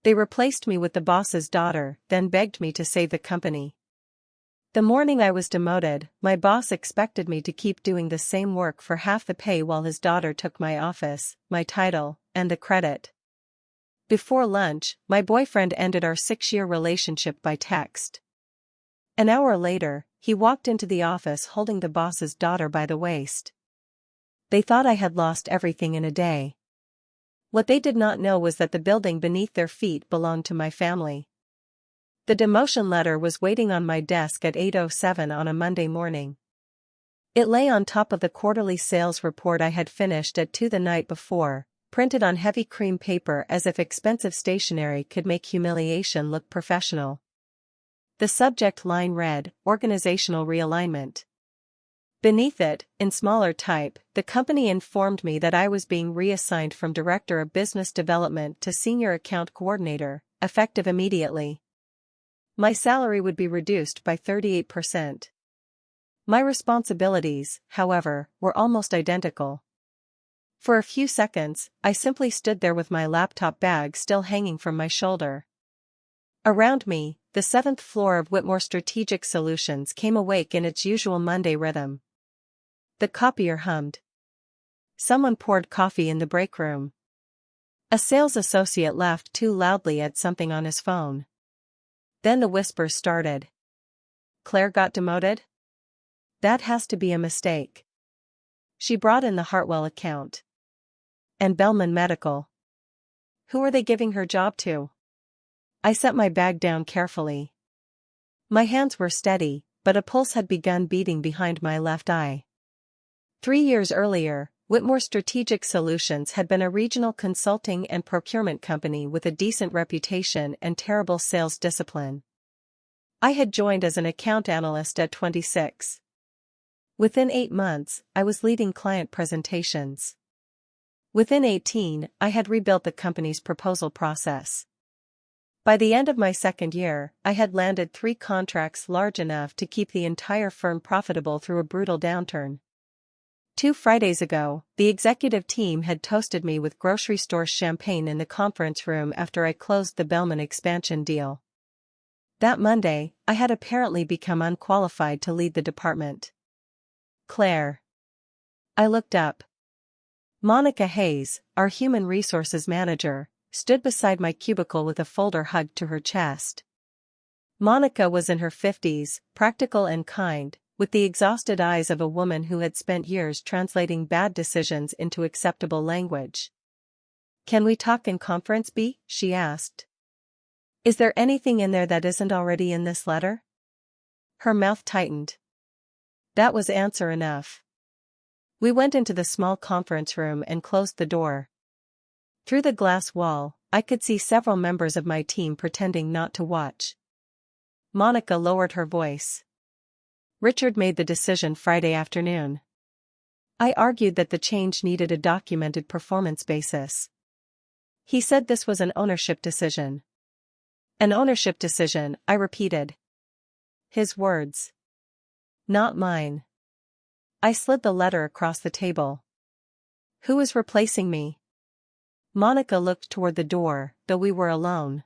They replaced me with the boss's daughter, then begged me to save the company. The morning I was demoted, my boss expected me to keep doing the same work for half the pay while his daughter took my office, my title, and the credit. Before lunch, my boyfriend ended our 6-year relationship by text. An hour later, he walked into the office holding the boss's daughter by the waist. They thought I had lost everything in a day. What they did not know was that the building beneath their feet belonged to my family. The demotion letter was waiting on my desk at 8:07 on a Monday morning. It lay on top of the quarterly sales report I had finished at 2 the night before, printed on heavy cream paper as if expensive stationery could make humiliation look professional. The subject line read, "Organizational Realignment." Beneath it, in smaller type, the company informed me that I was being reassigned from Director of Business Development to Senior Account Coordinator, effective immediately. My salary would be reduced by 38%. My responsibilities, however, were almost identical. For a few seconds, I simply stood there with my laptop bag still hanging from my shoulder. Around me, the 7th floor of Whitmore Strategic Solutions came awake in its usual Monday rhythm. The copier hummed. Someone poured coffee in the break room. A sales associate laughed too loudly at something on his phone. Then the whispers started. "Claire got demoted? That has to be a mistake. She brought in the Hartwell account. And Bellman Medical. Who are they giving her job to?" I set my bag down carefully. My hands were steady, but a pulse had begun beating behind my left eye. 3 years earlier, Whitmore Strategic Solutions had been a regional consulting and procurement company with a decent reputation and terrible sales discipline. I had joined as an account analyst at 26. Within 8 months, I was leading client presentations. Within 18, I had rebuilt the company's proposal process. By the end of my 2nd year, I had landed 3 contracts large enough to keep the entire firm profitable through a brutal downturn. 2 Fridays ago, the executive team had toasted me with grocery store champagne in the conference room after I closed the Bellman expansion deal. That Monday, I had apparently become unqualified to lead the department. "Claire." I looked up. Monica Hayes, our human resources manager, stood beside my cubicle with a folder hugged to her chest. Monica was in her 50s, practical and kind, with the exhausted eyes of a woman who had spent years translating bad decisions into acceptable language. "Can we talk in conference B?" she asked. "Is there anything in there that isn't already in this letter?" Her mouth tightened. That was answer enough. We went into the small conference room and closed the door. Through the glass wall, I could see several members of my team pretending not to watch. Monica lowered her voice. "Richard made the decision Friday afternoon. I argued that the change needed a documented performance basis. He said this was an ownership decision." "An ownership decision," I repeated. His words. Not mine. I slid the letter across the table. "Who is replacing me?" Monica looked toward the door, though we were alone.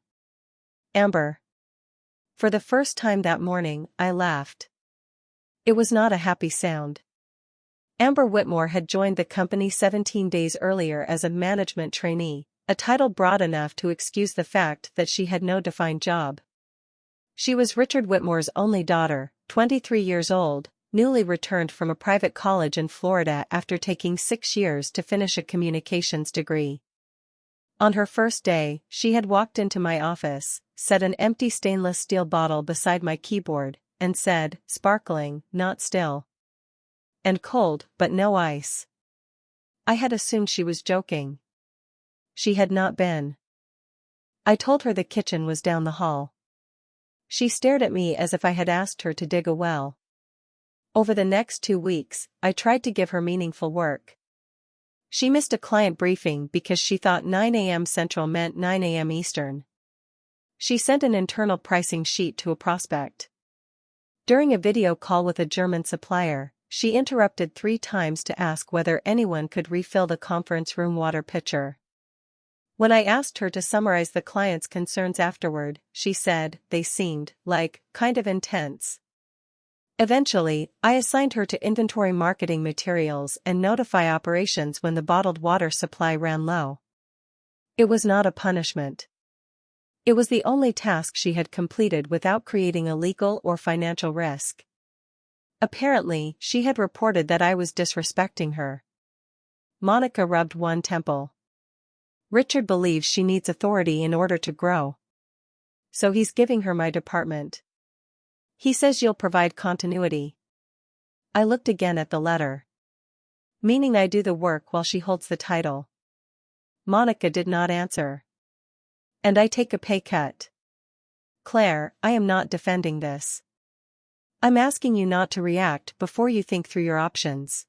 "Amber." For the first time that morning, I laughed. It was not a happy sound. Amber Whitmore had joined the company 17 days earlier as a management trainee, a title broad enough to excuse the fact that she had no defined job. She was Richard Whitmore's only daughter, 23 years old, newly returned from a private college in Florida after taking 6 years to finish a communications degree. On her first day, she had walked into my office, set an empty stainless steel bottle beside my keyboard, and said, sparkling, "Not still." And cold, but no ice. I had assumed she was joking. She had not been. I told her the kitchen was down the hall. She stared at me as if I had asked her to dig a well. Over the next 2 weeks, I tried to give her meaningful work. She missed a client briefing because she thought 9 a.m. Central meant 9 a.m. Eastern. She sent an internal pricing sheet to a prospect. During a video call with a German supplier, she interrupted 3 times to ask whether anyone could refill the conference room water pitcher. When I asked her to summarize the client's concerns afterward, she said they seemed like kind of intense. Eventually, I assigned her to inventory marketing materials and notify operations when the bottled water supply ran low. It was not a punishment. It was the only task she had completed without creating a legal or financial risk. Apparently, she had reported that I was disrespecting her. Monica rubbed one temple. Richard believes she needs authority in order to grow. So he's giving her my department. He says you'll provide continuity. I looked again at the letter. Meaning I do the work while she holds the title. Monica did not answer. And I take a pay cut. Claire, I am not defending this. I'm asking you not to react before you think through your options.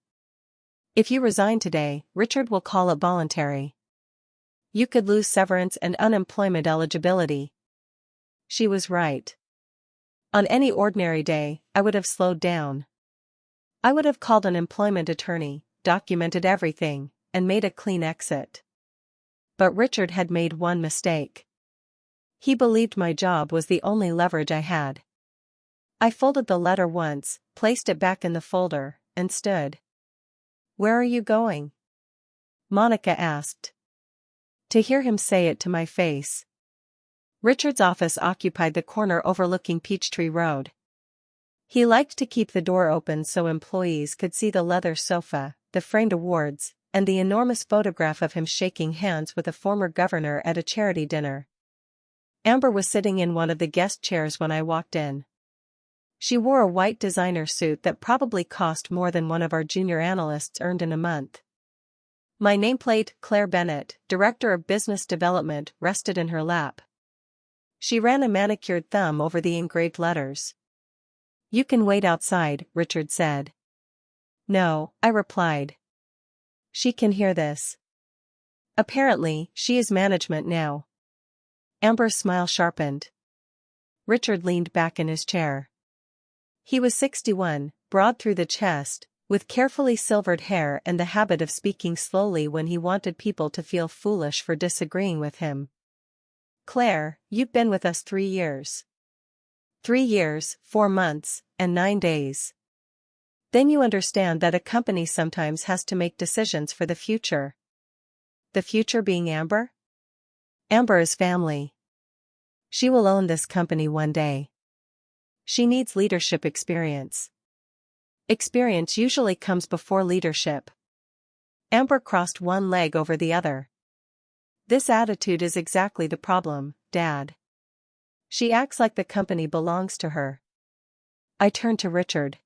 If you resign today, Richard will call it voluntary. You could lose severance and unemployment eligibility. She was right. On any ordinary day, I would have slowed down. I would have called an employment attorney, documented everything, and made a clean exit. But Richard had made one mistake. He believed my job was the only leverage I had. I folded the letter once, placed it back in the folder, and stood. "Where are you going?" Monica asked. To hear him say it to my face. Richard's office occupied the corner overlooking Peachtree Road. He liked to keep the door open so employees could see the leather sofa, the framed awards, and the enormous photograph of him shaking hands with a former governor at a charity dinner. Amber was sitting in one of the guest chairs when I walked in. She wore a white designer suit that probably cost more than one of our junior analysts earned in a month. My nameplate, Claire Bennett, Director of Business Development, rested in her lap. She ran a manicured thumb over the engraved letters. "You can wait outside," Richard said. "No," I replied. "She can hear this." Apparently, she is management now. Amber's smile sharpened. Richard leaned back in his chair. He was 61, broad through the chest, with carefully silvered hair and the habit of speaking slowly when he wanted people to feel foolish for disagreeing with him. "Claire, you've been with us 3 years. 3 years, 4 months, and 9 days. Then you understand that a company sometimes has to make decisions for the future." The future being Amber? Amber is family. She will own this company one day. She needs leadership experience. Experience usually comes before leadership. Amber crossed one leg over the other. This attitude is exactly the problem, Dad. She acts like the company belongs to her. I turned to Richard.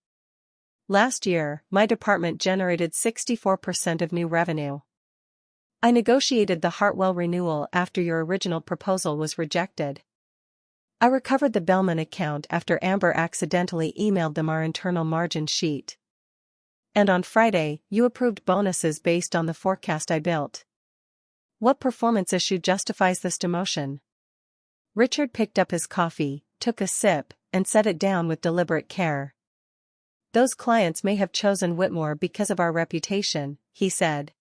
Last year, my department generated 64% of new revenue. I negotiated the Hartwell renewal after your original proposal was rejected. I recovered the Bellman account after Amber accidentally emailed them our internal margin sheet. And on Friday, you approved bonuses based on the forecast I built. What performance issue justifies this demotion? Richard picked up his coffee, took a sip, and set it down with deliberate care. Those clients may have chosen Whitmore because of our reputation, he said.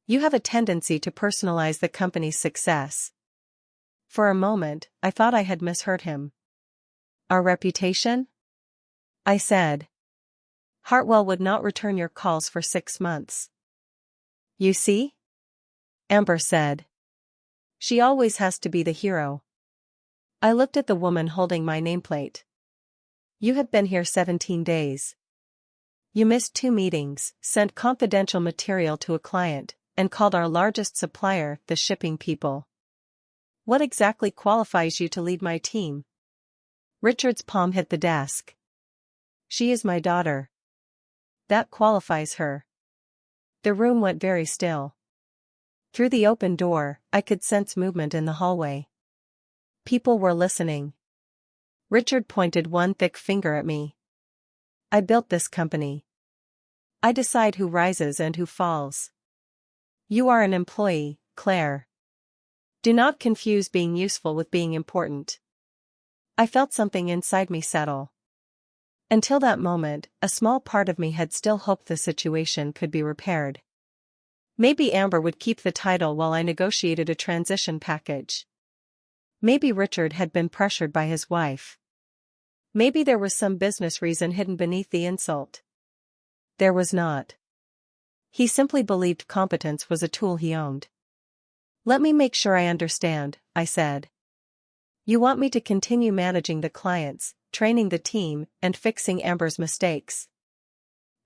You have a tendency to personalize the company's success. For a moment, I thought I had misheard him. Our reputation? I said. Hartwell would not return your calls for 6 months. You see? Amber said. She always has to be the hero. I looked at the woman holding my nameplate. You have been here 17 days. You missed 2 meetings, sent confidential material to a client, and called our largest supplier the shipping people. What exactly qualifies you to lead my team? Richard's palm hit the desk. She is my daughter. That qualifies her. The room went very still. Through the open door, I could sense movement in the hallway. People were listening. Richard pointed one thick finger at me. I built this company. I decide who rises and who falls. You are an employee, Claire. Do not confuse being useful with being important. I felt something inside me settle. Until that moment, a small part of me had still hoped the situation could be repaired. Maybe Amber would keep the title while I negotiated a transition package. Maybe Richard had been pressured by his wife. Maybe there was some business reason hidden beneath the insult. There was not. He simply believed competence was a tool he owned. Let me make sure I understand, I said. You want me to continue managing the clients, training the team, and fixing Amber's mistakes.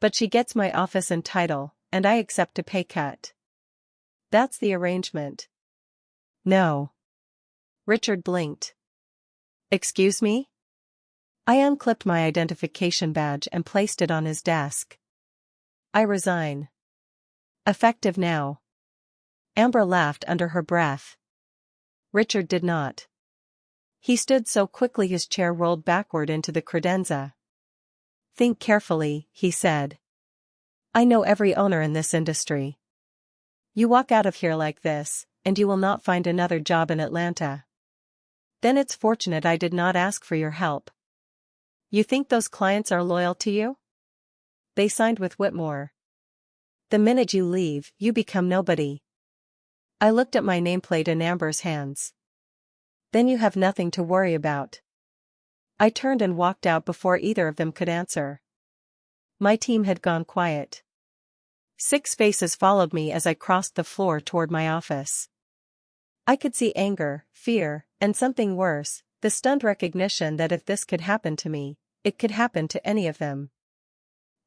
But she gets my office and title, and I accept a pay cut. That's the arrangement. No. Richard blinked. Excuse me? I unclipped my identification badge and placed it on his desk. I resign. Effective now. Amber laughed under her breath. Richard did not. He stood so quickly his chair rolled backward into the credenza. Think carefully, he said. I know every owner in this industry. You walk out of here like this, and you will not find another job in Atlanta. Then it's fortunate I did not ask for your help. You think those clients are loyal to you? They signed with Whitmore. The minute you leave, you become nobody. I looked at my nameplate in Amber's hands. Then you have nothing to worry about. I turned and walked out before either of them could answer. My team had gone quiet. 6 faces followed me as I crossed the floor toward my office. I could see anger, fear, and something worse, the stunned recognition that if this could happen to me, it could happen to any of them.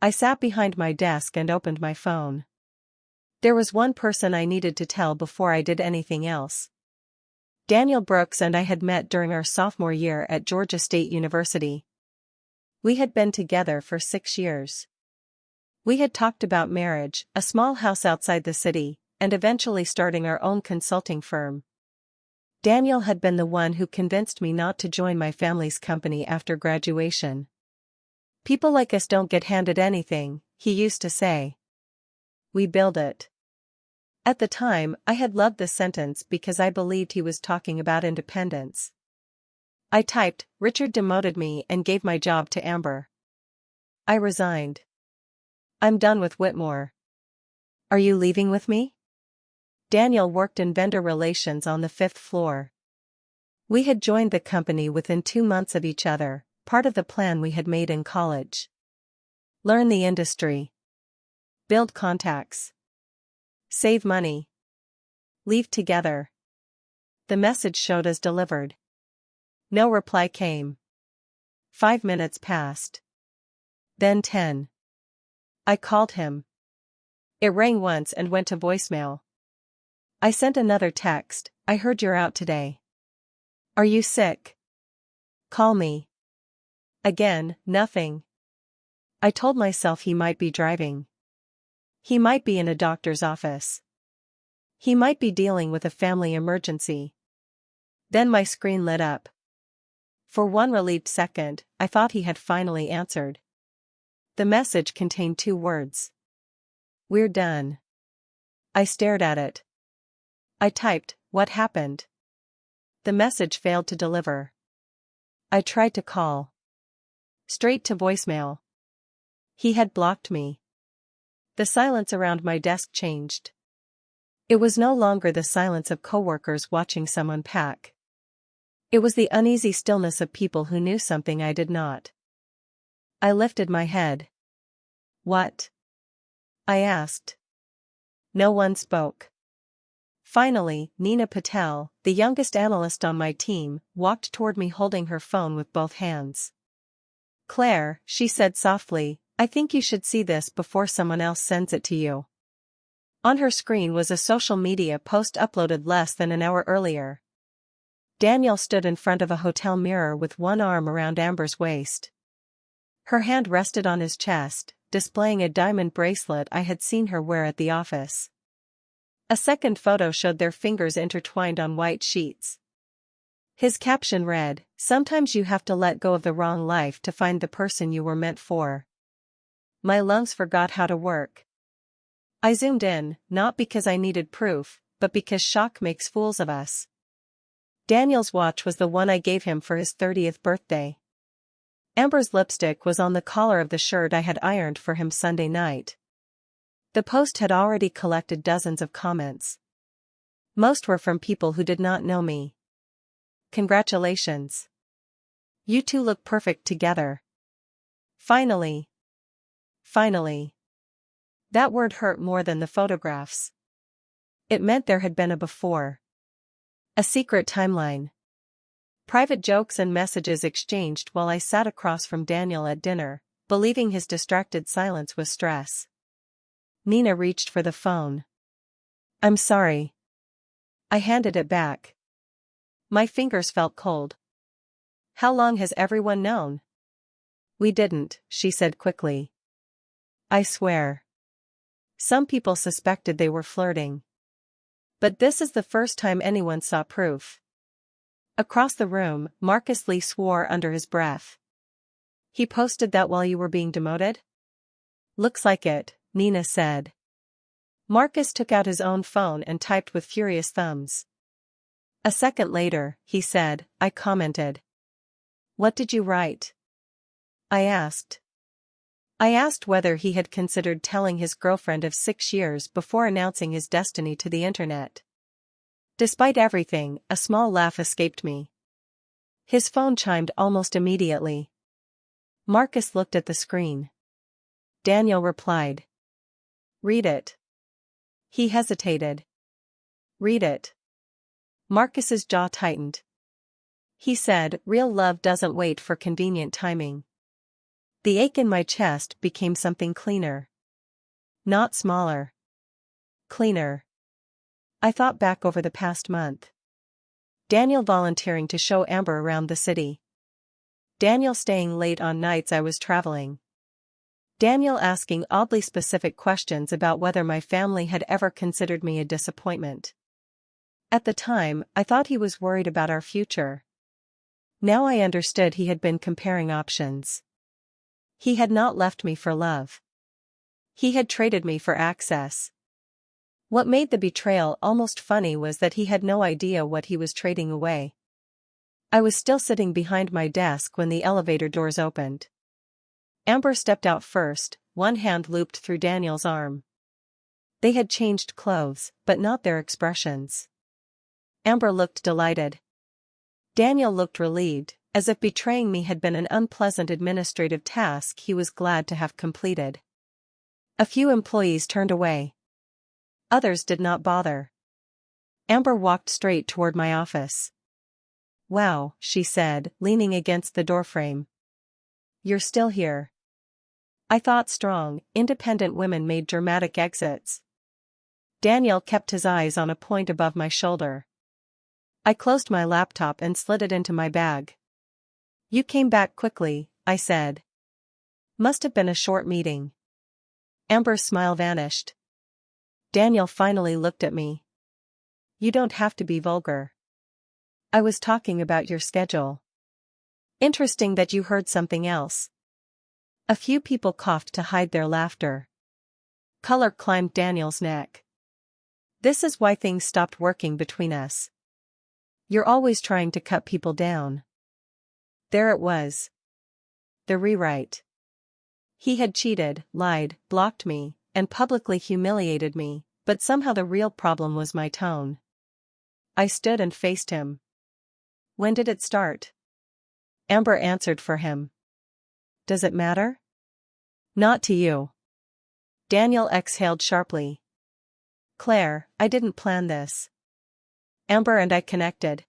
I sat behind my desk and opened my phone. There was one person I needed to tell before I did anything else. Daniel Brooks and I had met during our sophomore year at Georgia State University. We had been together for 6 years. We had talked about marriage, a small house outside the city, and eventually starting our own consulting firm. Daniel had been the one who convinced me not to join my family's company after graduation. People like us don't get handed anything, he used to say. We build it. At the time, I had loved this sentence because I believed he was talking about independence. I typed, Richard demoted me and gave my job to Amber. I resigned. I'm done with Whitmore. Are you leaving with me? Daniel worked in vendor relations on the 5th floor. We had joined the company within 2 months of each other, part of the plan we had made in college. Learn the industry. Build contacts. Save money. Leave together. The message showed as delivered. No reply came. 5 minutes passed. Then 10. I called him. It rang once and went to voicemail. I sent another text, I heard you're out today. Are you sick? Call me. Again, nothing. I told myself he might be driving. He might be in a doctor's office. He might be dealing with a family emergency. Then my screen lit up. For one relieved second, I thought he had finally answered. The message contained 2 words. We're done. I stared at it. I typed, what happened? The message failed to deliver. I tried to call. Straight to voicemail. He had blocked me. The silence around my desk changed. It was no longer the silence of coworkers watching someone pack. It was the uneasy stillness of people who knew something I did not. I lifted my head. What? I asked. No one spoke. Finally, Nina Patel, the youngest analyst on my team, walked toward me holding her phone with both hands. Claire, she said softly, I think you should see this before someone else sends it to you. On her screen was a social media post uploaded less than an hour earlier. Danielle stood in front of a hotel mirror with one arm around Amber's waist. Her hand rested on his chest, displaying a diamond bracelet I had seen her wear at the office. A second photo showed their fingers intertwined on white sheets. His caption read, sometimes you have to let go of the wrong life to find the person you were meant for. My lungs forgot how to work. I zoomed in, not because I needed proof, but because shock makes fools of us. Daniel's watch was the one I gave him for his 30th birthday. Amber's lipstick was on the collar of the shirt I had ironed for him Sunday night. The post had already collected dozens of comments. Most were from people who did not know me. Congratulations. You two look perfect together. Finally. Finally. That word hurt more than the photographs. It meant there had been a before. A secret timeline. Private jokes and messages exchanged while I sat across from Daniel at dinner, believing his distracted silence was stress. Nina reached for the phone. I'm sorry. I handed it back. My fingers felt cold. How long has everyone known? We didn't, she said quickly. I swear. Some people suspected they were flirting. But this is the first time anyone saw proof. Across the room, Marcus Lee swore under his breath. He posted that while you were being demoted? Looks like it, Nina said. Marcus took out his own phone and typed with furious thumbs. A second later, he said, I commented. What did you write? I asked. I asked whether he had considered telling his girlfriend of 6 years before announcing his destiny to the internet. Despite everything, a small laugh escaped me. His phone chimed almost immediately. Marcus looked at the screen. Daniel replied. Read it. He hesitated. Read it. Marcus's jaw tightened. He said, real love doesn't wait for convenient timing. The ache in my chest became something cleaner. Not smaller. Cleaner. I thought back over the past month. Daniel volunteering to show Amber around the city. Daniel staying late on nights I was traveling. Daniel asking oddly specific questions about whether my family had ever considered me a disappointment. At the time, I thought he was worried about our future. Now I understood he had been comparing options. He had not left me for love. He had traded me for access. What made the betrayal almost funny was that he had no idea what he was trading away. I was still sitting behind my desk when the elevator doors opened. Amber stepped out first, one hand looped through Daniel's arm. They had changed clothes, but not their expressions. Amber looked delighted. Daniel looked relieved, as if betraying me had been an unpleasant administrative task he was glad to have completed. A few employees turned away. Others did not bother. Amber walked straight toward my office. Wow, she said, leaning against the doorframe. You're still here. I thought strong, independent women made dramatic exits. Daniel kept his eyes on a point above my shoulder. I closed my laptop and slid it into my bag. You came back quickly, I said. Must have been a short meeting. Amber's smile vanished. Daniel finally looked at me. You don't have to be vulgar. I was talking about your schedule. Interesting that you heard something else. A few people coughed to hide their laughter. Color climbed Daniel's neck. This is why things stopped working between us. You're always trying to cut people down. There it was. The rewrite. He had cheated, lied, blocked me, and publicly humiliated me, but somehow the real problem was my tone. I stood and faced him. When did it start? Amber answered for him. Does it matter? Not to you. Daniel exhaled sharply. Claire, I didn't plan this. Amber and I connected.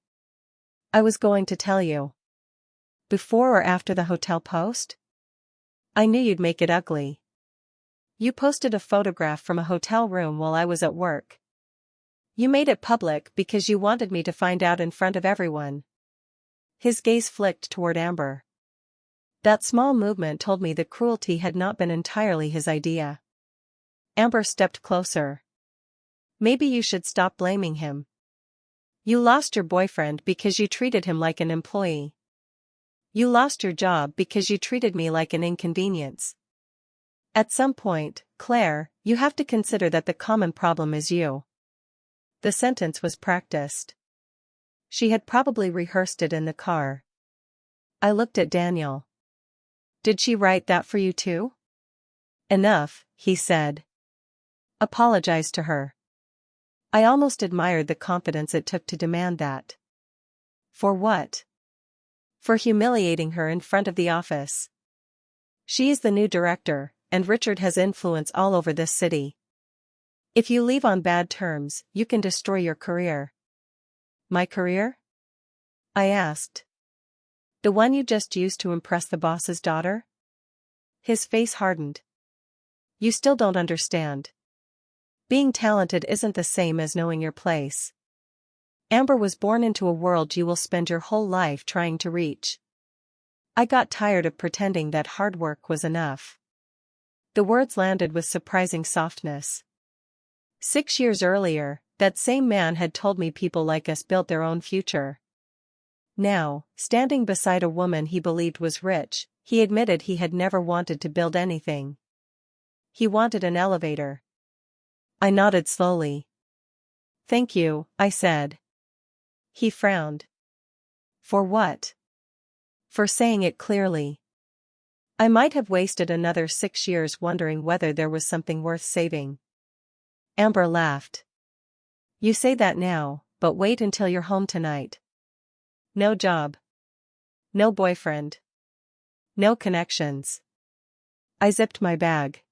I was going to tell you. Before or after the hotel post? I knew you'd make it ugly. You posted a photograph from a hotel room while I was at work. You made it public because you wanted me to find out in front of everyone. His gaze flicked toward Amber. That small movement told me the cruelty had not been entirely his idea. Amber stepped closer. Maybe you should stop blaming him. You lost your boyfriend because you treated him like an employee. You lost your job because you treated me like an inconvenience. At some point, Claire, you have to consider that the common problem is you. The sentence was practiced. She had probably rehearsed it in the car. I looked at Daniel. Did she write that for you too? Enough, he said. Apologize to her. I almost admired the confidence it took to demand that. For what? For humiliating her in front of the office. She is the new director, and Richard has influence all over this city. If you leave on bad terms, you can destroy your career. My career? I asked. The one you just used to impress the boss's daughter? His face hardened. You still don't understand. Being talented isn't the same as knowing your place. Amber was born into a world you will spend your whole life trying to reach. I got tired of pretending that hard work was enough. The words landed with surprising softness. 6 years earlier, that same man had told me people like us built their own future. Now, standing beside a woman he believed was rich, he admitted he had never wanted to build anything. He wanted an elevator. I nodded slowly. Thank you, I said. He frowned. For what? For saying it clearly. I might have wasted another 6 years wondering whether there was something worth saving. Amber laughed. You say that now, but wait until you're home tonight. No job. No boyfriend. No connections. I zipped my bag.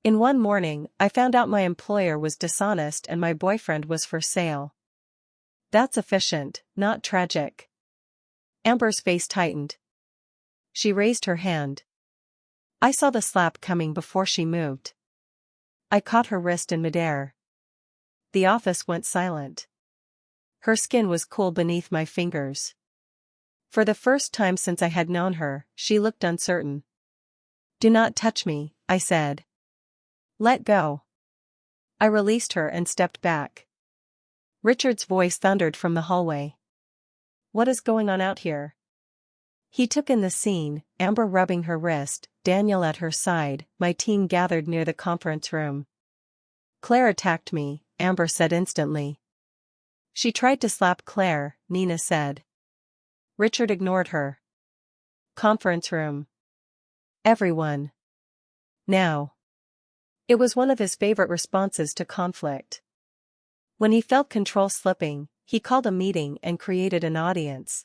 In one morning, I found out my employer was dishonest and my boyfriend was for sale. That's efficient, not tragic. Amber's face tightened. She raised her hand. I saw the slap coming before she moved. I caught her wrist in midair. The office went silent. Her skin was cool beneath my fingers. For the first time since I had known her, she looked uncertain. Do not touch me, I said. Let go. I released her and stepped back. Richard's voice thundered from the hallway. What is going on out here? He took in the scene, Amber rubbing her wrist, Daniel at her side, my team gathered near the conference room. Claire attacked me, Amber said instantly. She tried to slap Claire, Nina said. Richard ignored her. Conference room. Everyone. Now. It was one of his favorite responses to conflict. When he felt control slipping, he called a meeting and created an audience.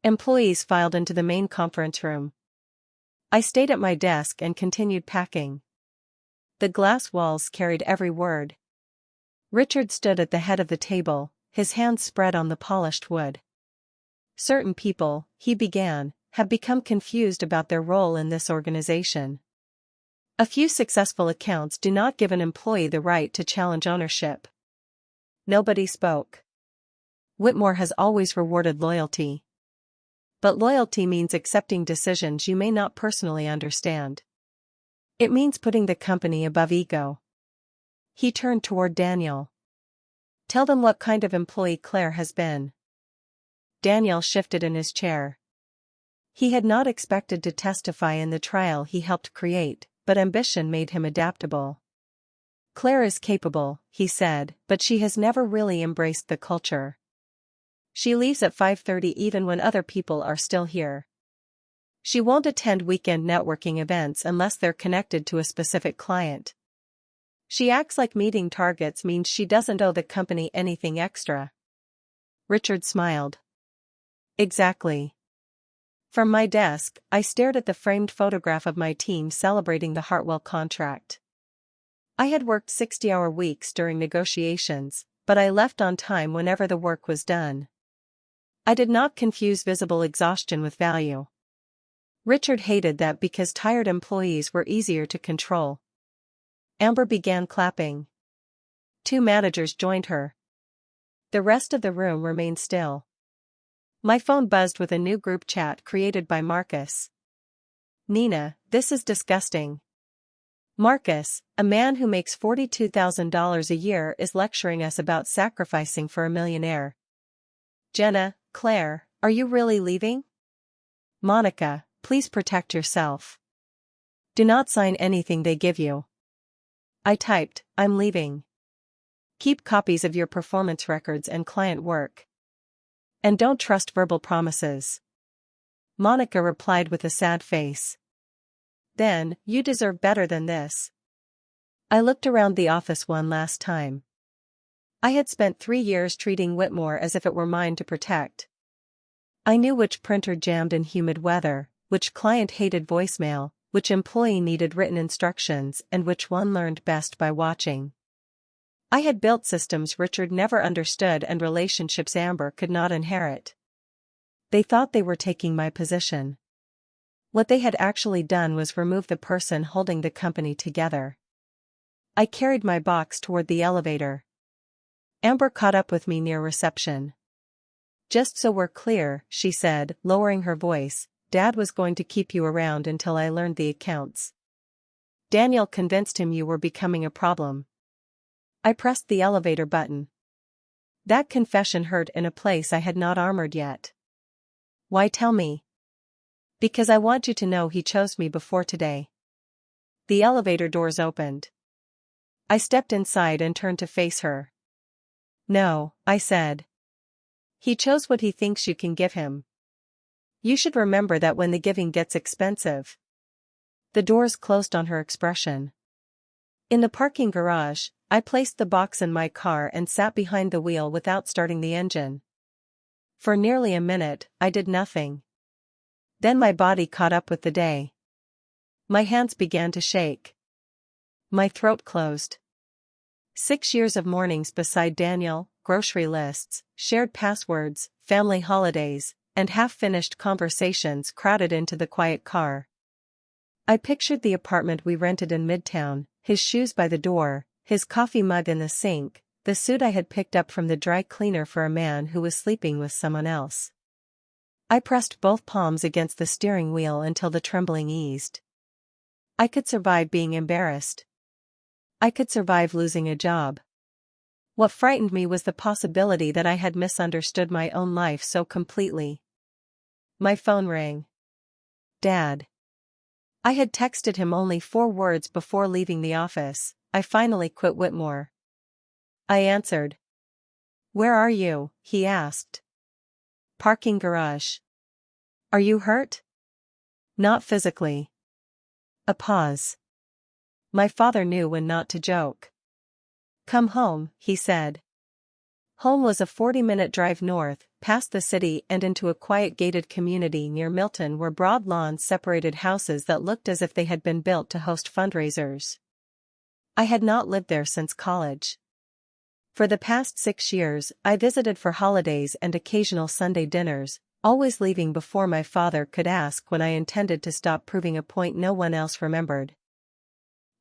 Employees filed into the main conference room. I stayed at my desk and continued packing. The glass walls carried every word. Richard stood at the head of the table, his hands spread on the polished wood. Certain people, he began, have become confused about their role in this organization. A few successful accounts do not give an employee the right to challenge ownership. Nobody spoke. Whitmore has always rewarded loyalty. But loyalty means accepting decisions you may not personally understand. It means putting the company above ego. He turned toward Daniel. Tell them what kind of employee Claire has been. Daniel shifted in his chair. He had not expected to testify in the trial he helped create, but ambition made him adaptable. Claire is capable, he said, but she has never really embraced the culture. She leaves at 5:30 even when other people are still here. She won't attend weekend networking events unless they're connected to a specific client. She acts like meeting targets means she doesn't owe the company anything extra. Richard smiled. Exactly. From my desk, I stared at the framed photograph of my team celebrating the Hartwell contract. I had worked 60-hour weeks during negotiations, but I left on time whenever the work was done. I did not confuse visible exhaustion with value. Richard hated that because tired employees were easier to control. Amber began clapping. 2 managers joined her. The rest of the room remained still. My phone buzzed with a new group chat created by Marcus. Nina, this is disgusting. Marcus, a man who makes $42,000 a year, is lecturing us about sacrificing for a millionaire. Jenna, Claire, are you really leaving? Monica, please protect yourself. Do not sign anything they give you. I typed, I'm leaving. Keep copies of your performance records and client work. And don't trust verbal promises. Monica replied with a sad face. Then, you deserve better than this. I looked around the office one last time. I had spent 3 years treating Whitmore as if it were mine to protect. I knew which printer jammed in humid weather, which client hated voicemail, which employee needed written instructions, and which one learned best by watching. I had built systems Richard never understood and relationships Amber could not inherit. They thought they were taking my position. What they had actually done was remove the person holding the company together. I carried my box toward the elevator. Amber caught up with me near reception. "Just so we're clear," she said, lowering her voice, "Dad was going to keep you around until I learned the accounts. Daniel convinced him you were becoming a problem." I pressed the elevator button. That confession hurt in a place I had not armored yet. "Why tell me?" "Because I want you to know he chose me before today." The elevator doors opened. I stepped inside and turned to face her. "No," I said. "He chose what he thinks you can give him. You should remember that when the giving gets expensive." The doors closed on her expression. In the parking garage, I placed the box in my car and sat behind the wheel without starting the engine. For nearly a minute, I did nothing. Then my body caught up with the day. My hands began to shake. My throat closed. 6 years of mornings beside Daniel, grocery lists, shared passwords, family holidays, and half-finished conversations crowded into the quiet car. I pictured the apartment we rented in Midtown, his shoes by the door, his coffee mug in the sink, the suit I had picked up from the dry cleaner for a man who was sleeping with someone else. I pressed both palms against the steering wheel until the trembling eased. I could survive being embarrassed. I could survive losing a job. What frightened me was the possibility that I had misunderstood my own life so completely. My phone rang. "Dad." I had texted him only 4 words before leaving the office. "I finally quit Whitmore." I answered. "Where are you?" he asked. "Parking garage." "Are you hurt?" "Not physically." A pause. My father knew when not to joke. "Come home," he said. Home was a 40-minute drive north, past the city and into a quiet gated community near Milton where broad lawns separated houses that looked as if they had been built to host fundraisers. I had not lived there since college. For the past 6 years, I visited for holidays and occasional Sunday dinners, always leaving before my father could ask when I intended to stop, proving a point no one else remembered.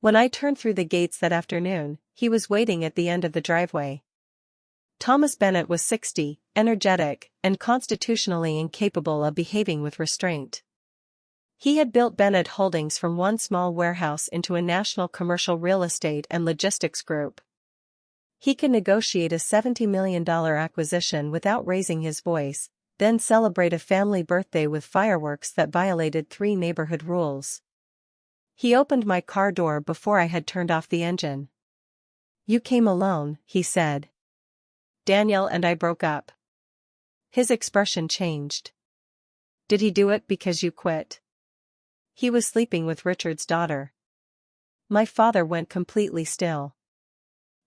When I turned through the gates that afternoon, he was waiting at the end of the driveway. Thomas Bennett was 60, energetic, and constitutionally incapable of behaving with restraint. He had built Bennett Holdings from one small warehouse into a national commercial real estate and logistics group. He could negotiate a $70 million acquisition without raising his voice, then celebrate a family birthday with fireworks that violated 3 neighborhood rules. He opened my car door before I had turned off the engine. "You came alone," he said. "Daniel and I broke up." His expression changed. "Did he do it because you quit?" "He was sleeping with Richard's daughter." My father went completely still.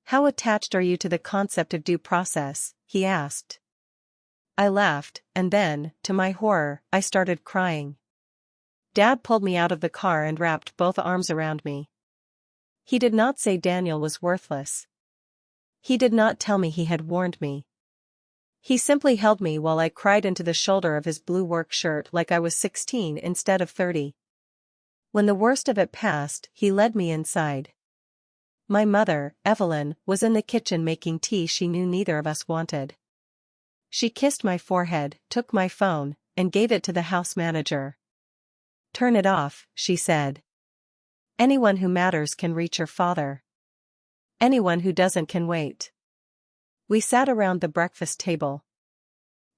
"How attached are you to the concept of due process?" he asked. I laughed, and then, to my horror, I started crying. Dad pulled me out of the car and wrapped both arms around me. He did not say Daniel was worthless. He did not tell me he had warned me. He simply held me while I cried into the shoulder of his blue work shirt like I was 16 instead of 30. When the worst of it passed, he led me inside. My mother, Evelyn, was in the kitchen making tea she knew neither of us wanted. She kissed my forehead, took my phone, and gave it to the house manager. "Turn it off," she said. "Anyone who matters can reach your father. Anyone who doesn't can wait." We sat around the breakfast table.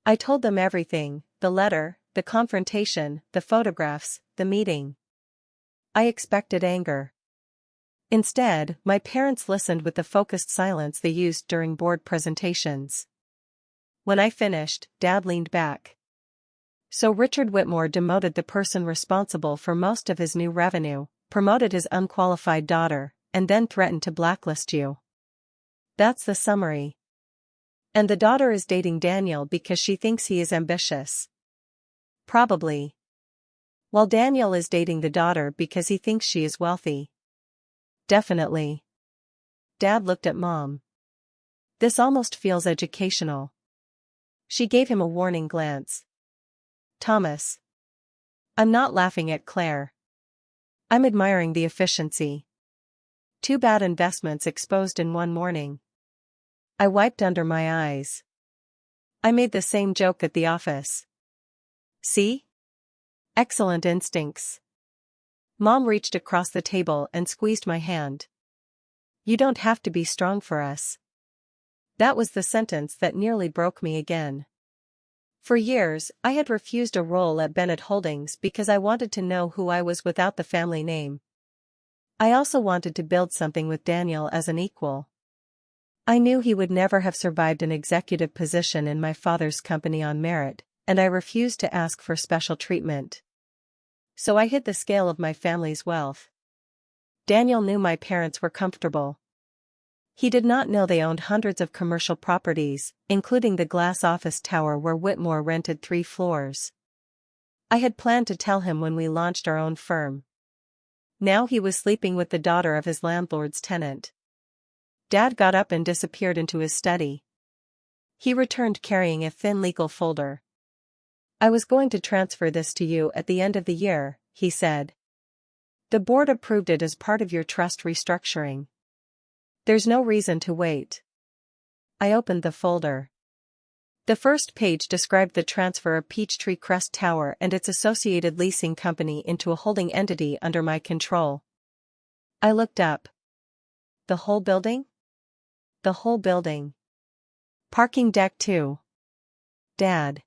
I told them everything, the letter, the confrontation, the photographs, the meeting. I expected anger. Instead, my parents listened with the focused silence they used during board presentations. When I finished, Dad leaned back. "So Richard Whitmore demoted the person responsible for most of his new revenue, promoted his unqualified daughter, and then threatened to blacklist you. That's the summary. And the daughter is dating Daniel because she thinks he is ambitious. Probably. While Daniel is dating the daughter because he thinks she is wealthy. Definitely. Dad looked at Mom. This almost feels educational. She gave him a warning glance. Thomas. I'm not laughing at Claire. I'm admiring the efficiency. 2 bad investments exposed in one morning. I wiped under my eyes. I made the same joke at the office. See? Excellent instincts. Mom reached across the table and squeezed my hand. You don't have to be strong for us. That was the sentence that nearly broke me again. For years, I had refused a role at Bennett Holdings because I wanted to know who I was without the family name. I also wanted to build something with Daniel as an equal. I knew he would never have survived an executive position in my father's company on merit, and I refused to ask for special treatment. So I hid the scale of my family's wealth. Daniel knew my parents were comfortable. He did not know they owned hundreds of commercial properties, including the glass office tower where Whitmore rented 3 floors. I had planned to tell him when we launched our own firm. Now he was sleeping with the daughter of his landlord's tenant. Dad got up and disappeared into his study. He returned carrying a thin legal folder. I was going to transfer this to you at the end of the year, he said. The board approved it as part of your trust restructuring. There's no reason to wait. I opened the folder. The first page described the transfer of Peachtree Crest Tower and its associated leasing company into a holding entity under my control. I looked up. The whole building? The whole building. Parking deck too. Dad.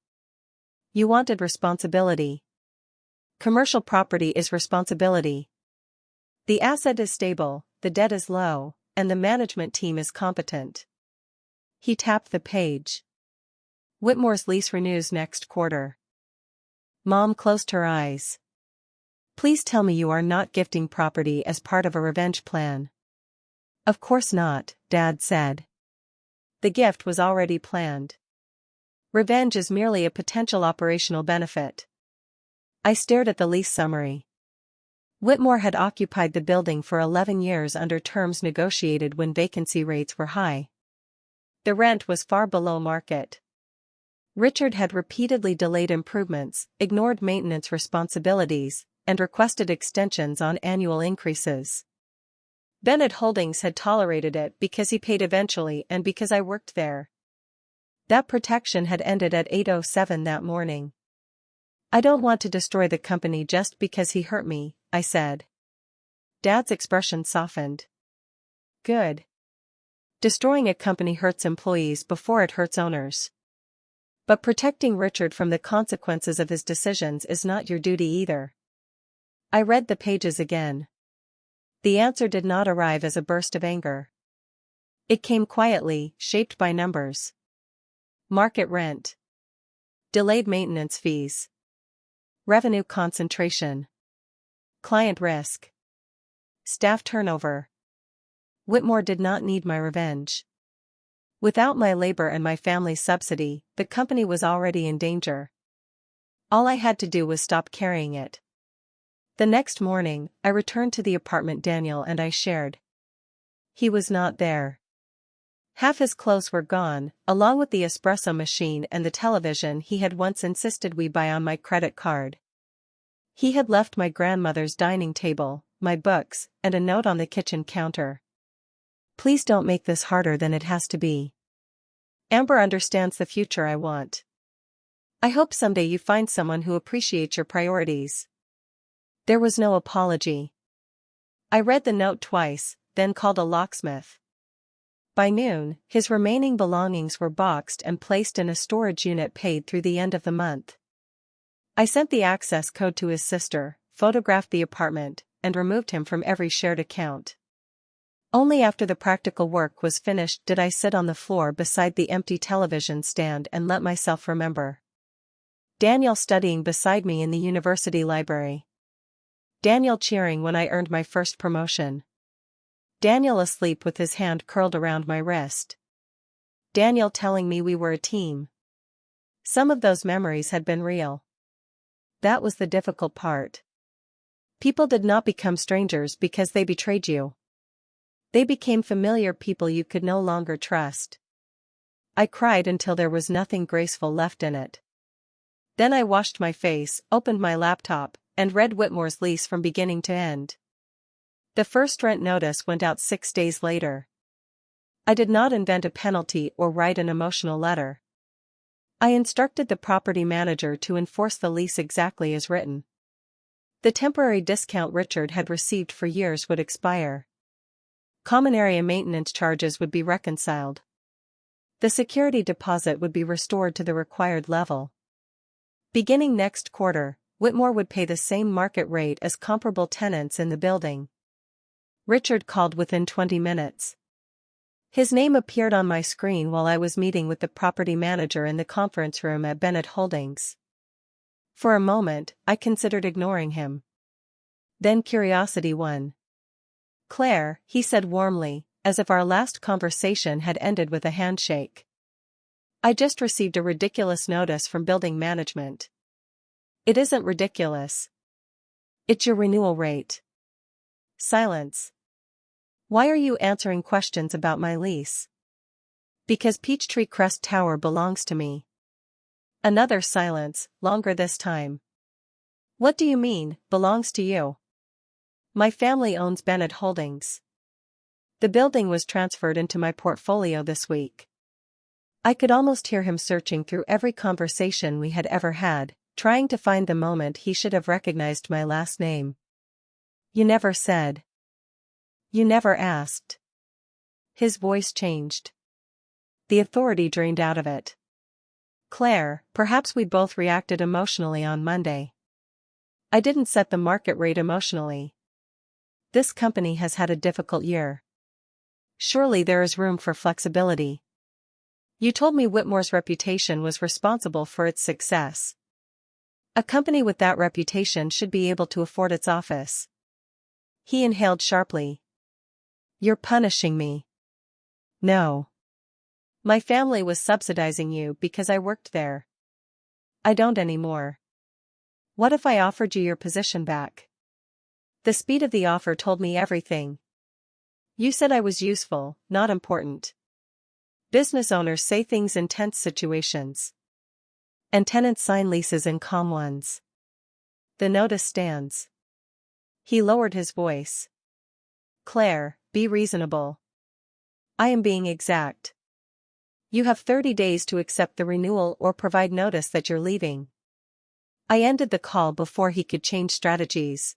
You wanted responsibility. Commercial property is responsibility. The asset is stable, the debt is low, and the management team is competent. He tapped the page. Whitmore's lease renews next quarter. Mom closed her eyes. Please tell me you are not gifting property as part of a revenge plan. Of course not, Dad said. The gift was already planned. Revenge is merely a potential operational benefit. I stared at the lease summary. Whitmore had occupied the building for 11 years under terms negotiated when vacancy rates were high. The rent was far below market. Richard had repeatedly delayed improvements, ignored maintenance responsibilities, and requested extensions on annual increases. Bennett Holdings had tolerated it because he paid eventually and because I worked there. That protection had ended at 8:07 that morning. I don't want to destroy the company just because he hurt me, I said. Dad's expression softened. Good. Destroying a company hurts employees before it hurts owners. But protecting Richard from the consequences of his decisions is not your duty either. I read the pages again. The answer did not arrive as a burst of anger. It came quietly, shaped by numbers. Market rent. Delayed maintenance fees. Revenue concentration. Client risk. Staff turnover. Whitmore did not need my revenge. Without my labor and my family's subsidy, the company was already in danger. All I had to do was stop carrying it. The next morning, I returned to the apartment Daniel and I shared. He was not there. Half his clothes were gone, along with the espresso machine and the television he had once insisted we buy on my credit card. He had left my grandmother's dining table, my books, and a note on the kitchen counter. Please don't make this harder than it has to be. Amber understands the future I want. I hope someday you find someone who appreciates your priorities. There was no apology. I read the note twice, then called a locksmith. By noon, his remaining belongings were boxed and placed in a storage unit paid through the end of the month. I sent the access code to his sister, photographed the apartment, and removed him from every shared account. Only after the practical work was finished did I sit on the floor beside the empty television stand and let myself remember. Daniel studying beside me in the university library. Daniel cheering when I earned my first promotion. Daniel asleep with his hand curled around my wrist. Daniel telling me we were a team. Some of those memories had been real. That was the difficult part. People did not become strangers because they betrayed you. They became familiar people you could no longer trust. I cried until there was nothing graceful left in it. Then I washed my face, opened my laptop, and read Whitmore's lease from beginning to end. The first rent notice went out 6 days later. I did not invent a penalty or write an emotional letter. I instructed the property manager to enforce the lease exactly as written. The temporary discount Richard had received for years would expire. Common area maintenance charges would be reconciled. The security deposit would be restored to the required level. Beginning next quarter, Whitmore would pay the same market rate as comparable tenants in the building. Richard called within 20 minutes. His name appeared on my screen while I was meeting with the property manager in the conference room at Bennett Holdings. For a moment, I considered ignoring him. Then curiosity won. "Claire," he said warmly, as if our last conversation had ended with a handshake. "I just received a ridiculous notice from building management." "It isn't ridiculous. It's your renewal rate." Silence. "Why are you answering questions about my lease?" "Because Peachtree Crest Tower belongs to me." Another silence, longer this time. "What do you mean, belongs to you?" "My family owns Bennett Holdings. The building was transferred into my portfolio this week." I could almost hear him searching through every conversation we had ever had, trying to find the moment he should have recognized my last name. "You never said. You never asked." His voice changed. The authority drained out of it. "Claire, perhaps we both reacted emotionally on Monday. I didn't set the market rate emotionally. This company has had a difficult year. Surely there is room for flexibility. You told me Whitmore's reputation was responsible for its success. A company with that reputation should be able to afford its office." He inhaled sharply. "You're punishing me." "No. My family was subsidizing you because I worked there. I don't anymore. What if I offered you your position back?" The speed of the offer told me everything. "You said I was useful, not important. Business owners say things in tense situations. And tenants sign leases in calm ones. The notice stands." He lowered his voice. "Claire, be reasonable. I am being exact. You have 30 days to accept the renewal or provide notice that you're leaving." I ended the call before he could change strategies.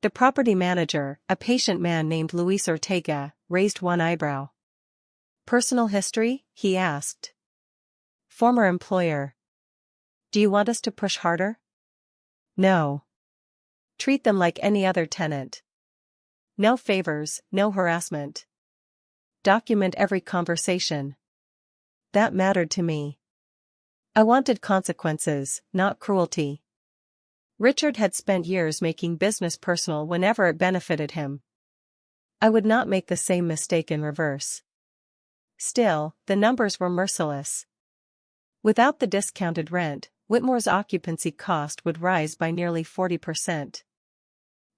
The property manager, a patient man named Luis Ortega, raised one eyebrow. "Personal history?" he asked. "Former employer. Do you want us to push harder?" "No. Treat them like any other tenant. No favors, no harassment. Document every conversation." That mattered to me. I wanted consequences, not cruelty. Richard had spent years making business personal whenever it benefited him. I would not make the same mistake in reverse. Still, the numbers were merciless. Without the discounted rent, Whitmore's occupancy cost would rise by nearly 40%.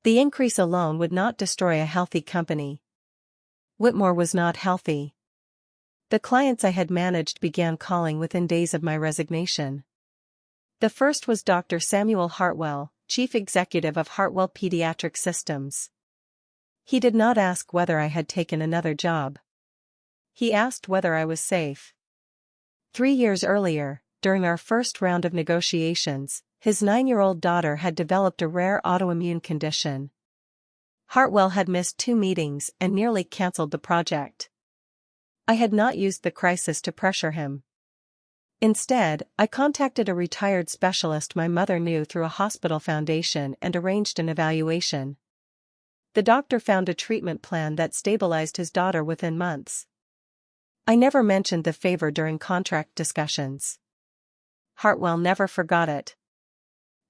The increase alone would not destroy a healthy company. Whitmore was not healthy. The clients I had managed began calling within days of my resignation. The first was Dr. Samuel Hartwell, chief executive of Hartwell Pediatric Systems. He did not ask whether I had taken another job. He asked whether I was safe. 3 years earlier, during our first round of negotiations, his 9-year-old daughter had developed a rare autoimmune condition. Hartwell had missed 2 meetings and nearly cancelled the project. I had not used the crisis to pressure him. Instead, I contacted a retired specialist my mother knew through a hospital foundation and arranged an evaluation. The doctor found a treatment plan that stabilized his daughter within months. I never mentioned the favor during contract discussions. Hartwell never forgot it.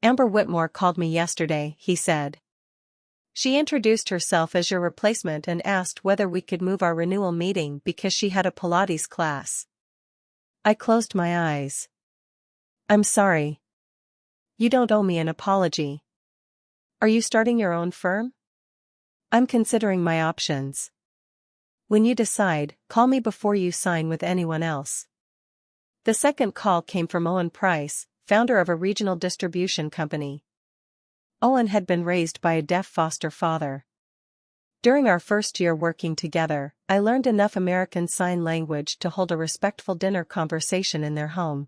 "Amber Whitmore called me yesterday," he said. She introduced herself as your replacement and asked whether we could move our renewal meeting because she had a Pilates class. I closed my eyes. I'm sorry. You don't owe me an apology. Are you starting your own firm? I'm considering my options. When you decide, call me before you sign with anyone else. The second call came from Owen Price, founder of a regional distribution company. Owen had been raised by a deaf foster father. During our first year working together, I learned enough American Sign Language to hold a respectful dinner conversation in their home.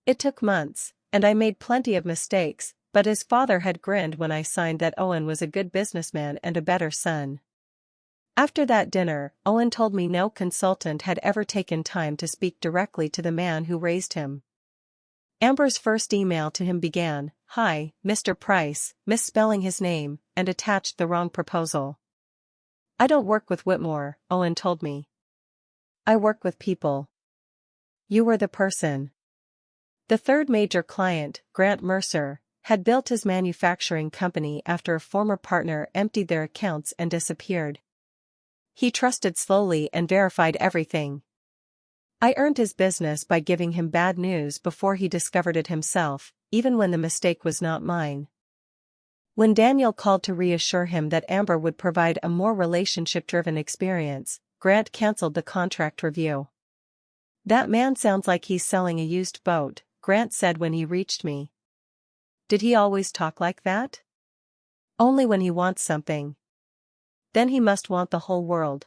It took months, and I made plenty of mistakes, but his father had grinned when I signed that Owen was a good businessman and a better son. After that dinner, Owen told me no consultant had ever taken time to speak directly to the man who raised him. Amber's first email to him began, "Hi, Mr. Price," misspelling his name, and attached the wrong proposal. "I don't work with Whitmore," Owen told me. "I work with people." You were the person. The third major client, Grant Mercer, had built his manufacturing company after a former partner emptied their accounts and disappeared. He trusted slowly and verified everything. I earned his business by giving him bad news before he discovered it himself, even when the mistake was not mine. When Daniel called to reassure him that Amber would provide a more relationship-driven experience, Grant canceled the contract review. "That man sounds like he's selling a used boat," Grant said when he reached me. "Did he always talk like that?" "Only when he wants something. Then he must want the whole world."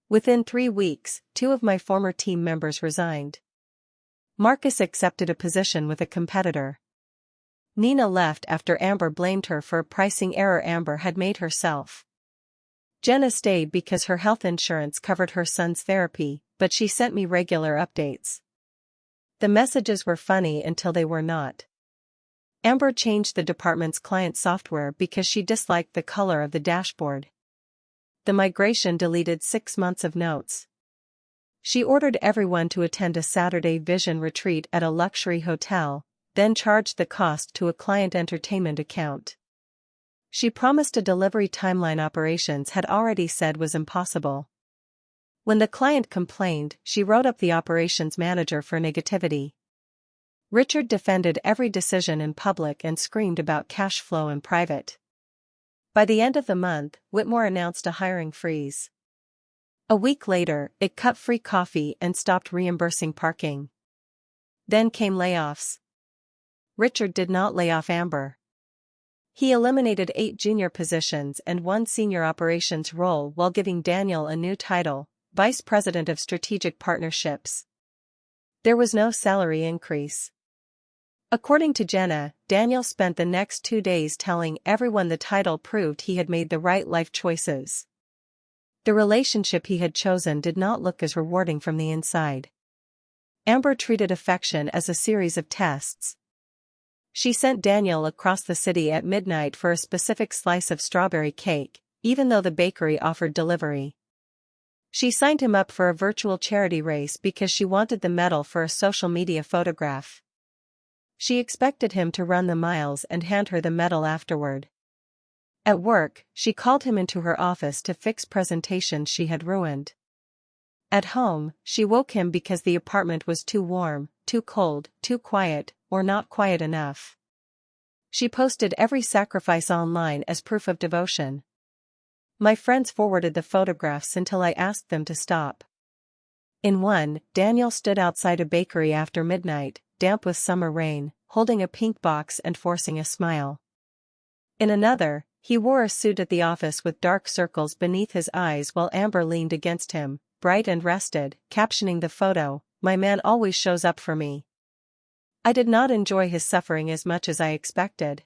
Within 3 weeks, 2 of my former team members resigned. Marcus accepted a position with a competitor. Nina left after Amber blamed her for a pricing error Amber had made herself. Jenna stayed because her health insurance covered her son's therapy, but she sent me regular updates. The messages were funny until they were not. Amber changed the department's client software because she disliked the color of the dashboard. The migration deleted 6 months of notes. She ordered everyone to attend a Saturday vision retreat at a luxury hotel, then charged the cost to a client entertainment account. She promised a delivery timeline operations had already said was impossible. When the client complained, she wrote up the operations manager for negativity. Richard defended every decision in public and screamed about cash flow in private. By the end of the month, Whitmore announced a hiring freeze. A week later, it cut free coffee and stopped reimbursing parking. Then came layoffs. Richard did not lay off Amber. He eliminated 8 junior positions and 1 senior operations role while giving Daniel a new title, Vice President of Strategic Partnerships. There was no salary increase. According to Jenna, Daniel spent the next 2 days telling everyone the title proved he had made the right life choices. The relationship he had chosen did not look as rewarding from the inside. Amber treated affection as a series of tests. She sent Daniel across the city at midnight for a specific slice of strawberry cake, even though the bakery offered delivery. She signed him up for a virtual charity race because she wanted the medal for a social media photograph. She expected him to run the miles and hand her the medal afterward. At work, she called him into her office to fix presentations she had ruined. At home, she woke him because the apartment was too warm, too cold, too quiet, or not quiet enough. She posted every sacrifice online as proof of devotion. My friends forwarded the photographs until I asked them to stop. In one, Daniel stood outside a bakery after midnight, damp with summer rain, holding a pink box and forcing a smile. In another, he wore a suit at the office with dark circles beneath his eyes while Amber leaned against him, bright and rested, captioning the photo, "My man always shows up for me." I did not enjoy his suffering as much as I expected.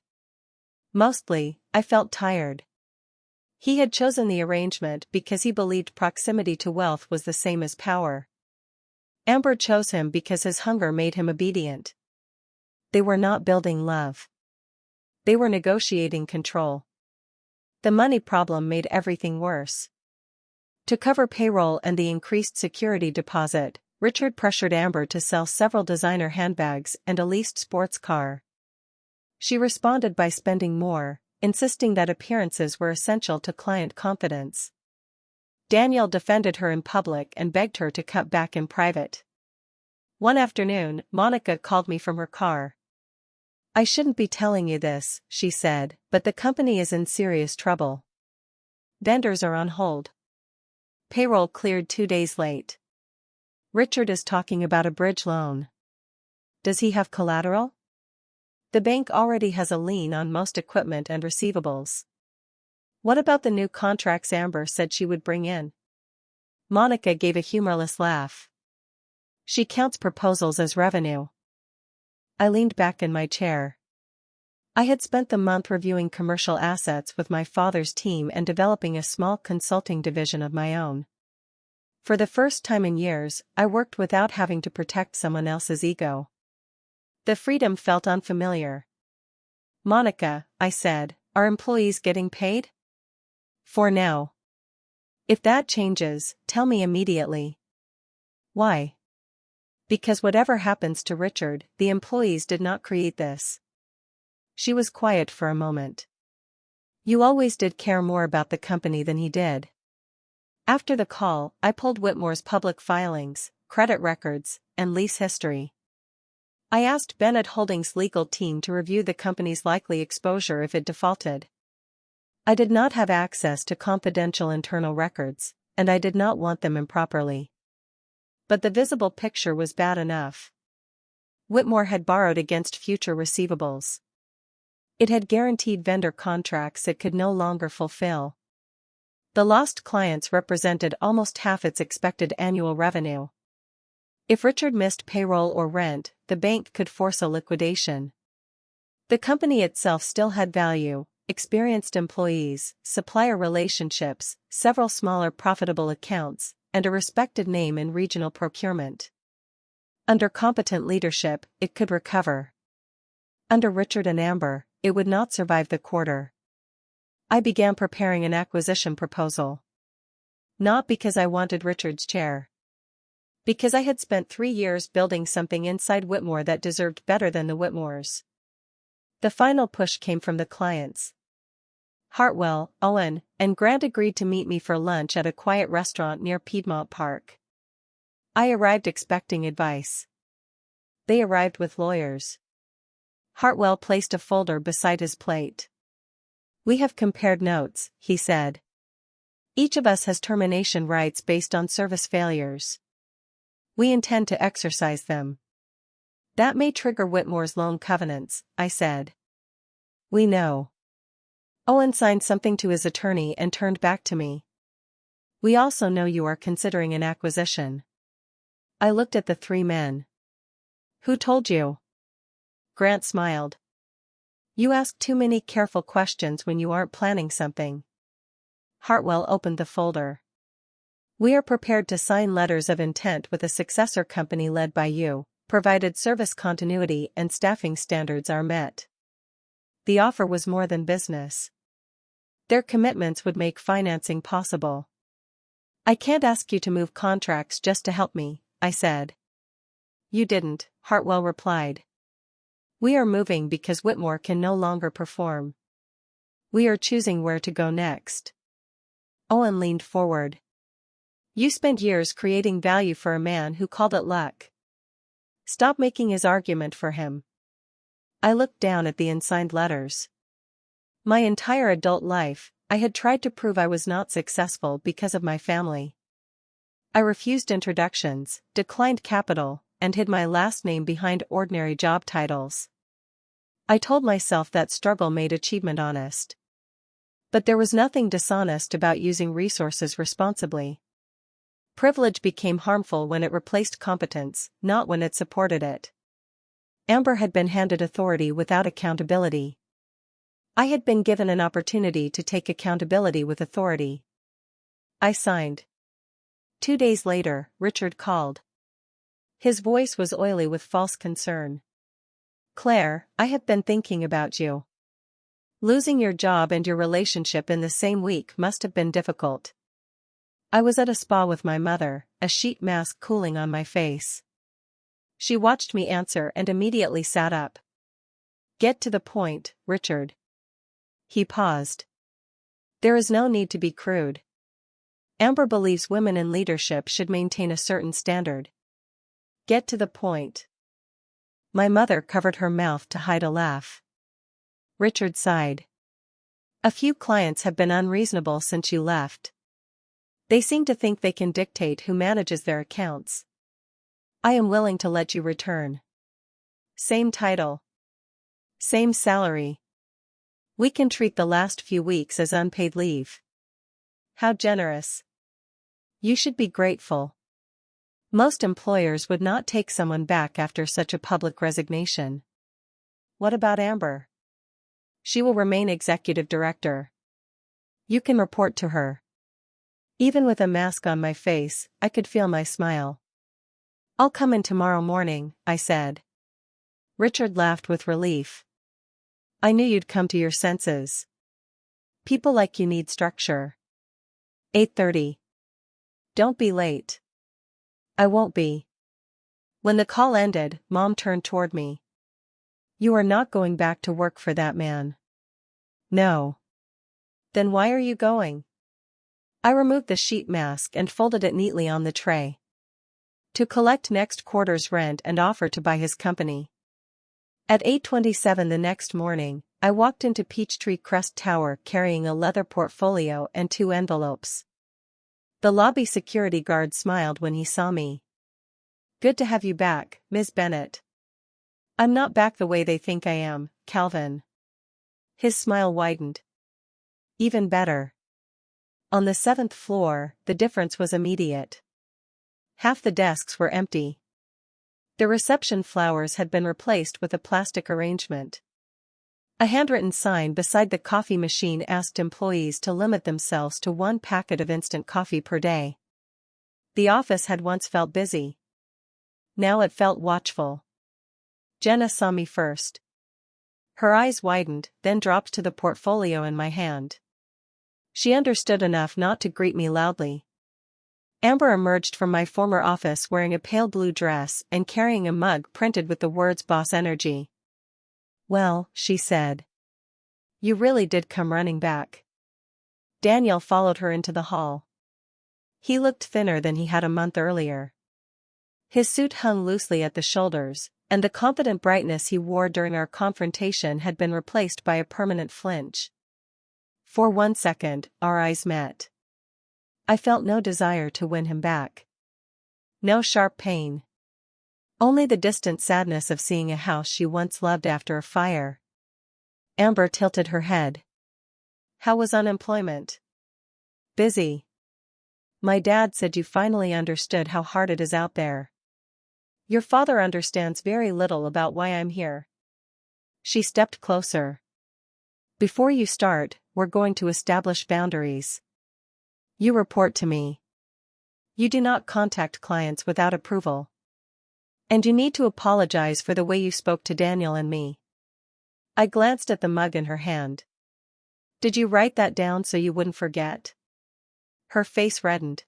Mostly, I felt tired. He had chosen the arrangement because he believed proximity to wealth was the same as power. Amber chose him because his hunger made him obedient. They were not building love. They were negotiating control. The money problem made everything worse. To cover payroll and the increased security deposit, Richard pressured Amber to sell several designer handbags and a leased sports car. She responded by spending more, insisting that appearances were essential to client confidence. Danielle defended her in public and begged her to cut back in private. One afternoon, Monica called me from her car. "I shouldn't be telling you this," she said, "but the company is in serious trouble. Vendors are on hold. Payroll cleared 2 days late. Richard is talking about a bridge loan. Does he have collateral? The bank already has a lien on most equipment and receivables. What about the new contracts Amber said she would bring in?" Monica gave a humorless laugh. "She counts proposals as revenue." I leaned back in my chair. I had spent the month reviewing commercial assets with my father's team and developing a small consulting division of my own. For the first time in years, I worked without having to protect someone else's ego. The freedom felt unfamiliar. "Monica," I said, "are employees getting paid?" "For now. If that changes, tell me immediately." "Why?" "Because whatever happens to Richard, the employees did not create this." She was quiet for a moment. "You always did care more about the company than he did." After the call, I pulled Whitmore's public filings, credit records, and lease history. I asked Bennett Holdings' legal team to review the company's likely exposure if it defaulted. I did not have access to confidential internal records, and I did not want them improperly. But the visible picture was bad enough. Whitmore had borrowed against future receivables. It had guaranteed vendor contracts it could no longer fulfill. The lost clients represented almost half its expected annual revenue. If Richard missed payroll or rent, the bank could force a liquidation. The company itself still had value: experienced employees, supplier relationships, several smaller profitable accounts, and a respected name in regional procurement. Under competent leadership, it could recover. Under Richard and Amber, it would not survive the quarter. I began preparing an acquisition proposal. Not because I wanted Richard's chair. Because I had spent 3 years building something inside Whitmore that deserved better than the Whitmores. The final push came from the clients. Hartwell, Owen, and Grant agreed to meet me for lunch at a quiet restaurant near Piedmont Park. I arrived expecting advice. They arrived with lawyers. Hartwell placed a folder beside his plate. "We have compared notes," he said. "Each of us has termination rights based on service failures. We intend to exercise them." "That may trigger Whitmore's loan covenants," I said. "We know." Owen signed something to his attorney and turned back to me. "We also know you are considering an acquisition." I looked at the 3 men. "Who told you?" Grant smiled. "You ask too many careful questions when you aren't planning something." Hartwell opened the folder. "We are prepared to sign letters of intent with a successor company led by you, provided service continuity and staffing standards are met." The offer was more than business. Their commitments would make financing possible. "I can't ask you to move contracts just to help me," I said. "You didn't," Hartwell replied. "We are moving because Whitmore can no longer perform. We are choosing where to go next." Owen leaned forward. "You spent years creating value for a man who called it luck. Stop making his argument for him." I looked down at the unsigned letters. My entire adult life, I had tried to prove I was not successful because of my family. I refused introductions, declined capital, and hid my last name behind ordinary job titles. I told myself that struggle made achievement honest. But there was nothing dishonest about using resources responsibly. Privilege became harmful when it replaced competence, not when it supported it. Amber had been handed authority without accountability. I had been given an opportunity to take accountability with authority. I signed. 2 days later, Richard called. His voice was oily with false concern. "Claire, I have been thinking about you. Losing your job and your relationship in the same week must have been difficult." I was at a spa with my mother, a sheet mask cooling on my face. She watched me answer and immediately sat up. "Get to the point, Richard. He paused. There is no need to be crude. Amber believes women in leadership should maintain a certain standard. Get to the point. My mother covered her mouth to hide a laugh. Richard sighed. A few clients have been unreasonable since you left. They seem to think they can dictate who manages their accounts. I am willing to let you return. Same title. Same salary. We can treat the last few weeks as unpaid leave. How generous. You should be grateful. Most employers would not take someone back after such a public resignation. What about Amber? She will remain executive director. You can report to her. Even with a mask on my face, I could feel my smile. I'll come in tomorrow morning, I said. Richard laughed with relief. I knew you'd come to your senses. People like you need structure. 8:30. Don't be late. I won't be. When the call ended, Mom turned toward me. You are not going back to work for that man. No. Then why are you going? I removed the sheet mask and folded it neatly on the tray. To collect next quarter's rent and offer to buy his company. At 8:27 the next morning, I walked into Peachtree Crest Tower carrying a leather portfolio and 2 envelopes. The lobby security guard smiled when he saw me. Good to have you back, Ms. Bennett. I'm not back the way they think I am, Calvin. His smile widened. Even better. On the 7th floor, the difference was immediate. Half the desks were empty. The reception flowers had been replaced with a plastic arrangement. A handwritten sign beside the coffee machine asked employees to limit themselves to 1 packet of instant coffee per day. The office had once felt busy. Now it felt watchful. Jenna saw me first. Her eyes widened, then dropped to the portfolio in my hand. She understood enough not to greet me loudly. Amber emerged from my former office wearing a pale blue dress and carrying a mug printed with the words Boss Energy. Well, she said. You really did come running back. Daniel followed her into the hall. He looked thinner than he had a month earlier. His suit hung loosely at the shoulders, and the confident brightness he wore during our confrontation had been replaced by a permanent flinch. For 1 second, our eyes met. I felt no desire to win him back. No sharp pain. Only the distant sadness of seeing a house she once loved after a fire. Amber tilted her head. How was unemployment? Busy. My dad said you finally understood how hard it is out there. Your father understands very little about why I'm here. She stepped closer. Before you start, we're going to establish boundaries. You report to me. You do not contact clients without approval. And you need to apologize for the way you spoke to Daniel and me. I glanced at the mug in her hand. Did you write that down so you wouldn't forget? Her face reddened.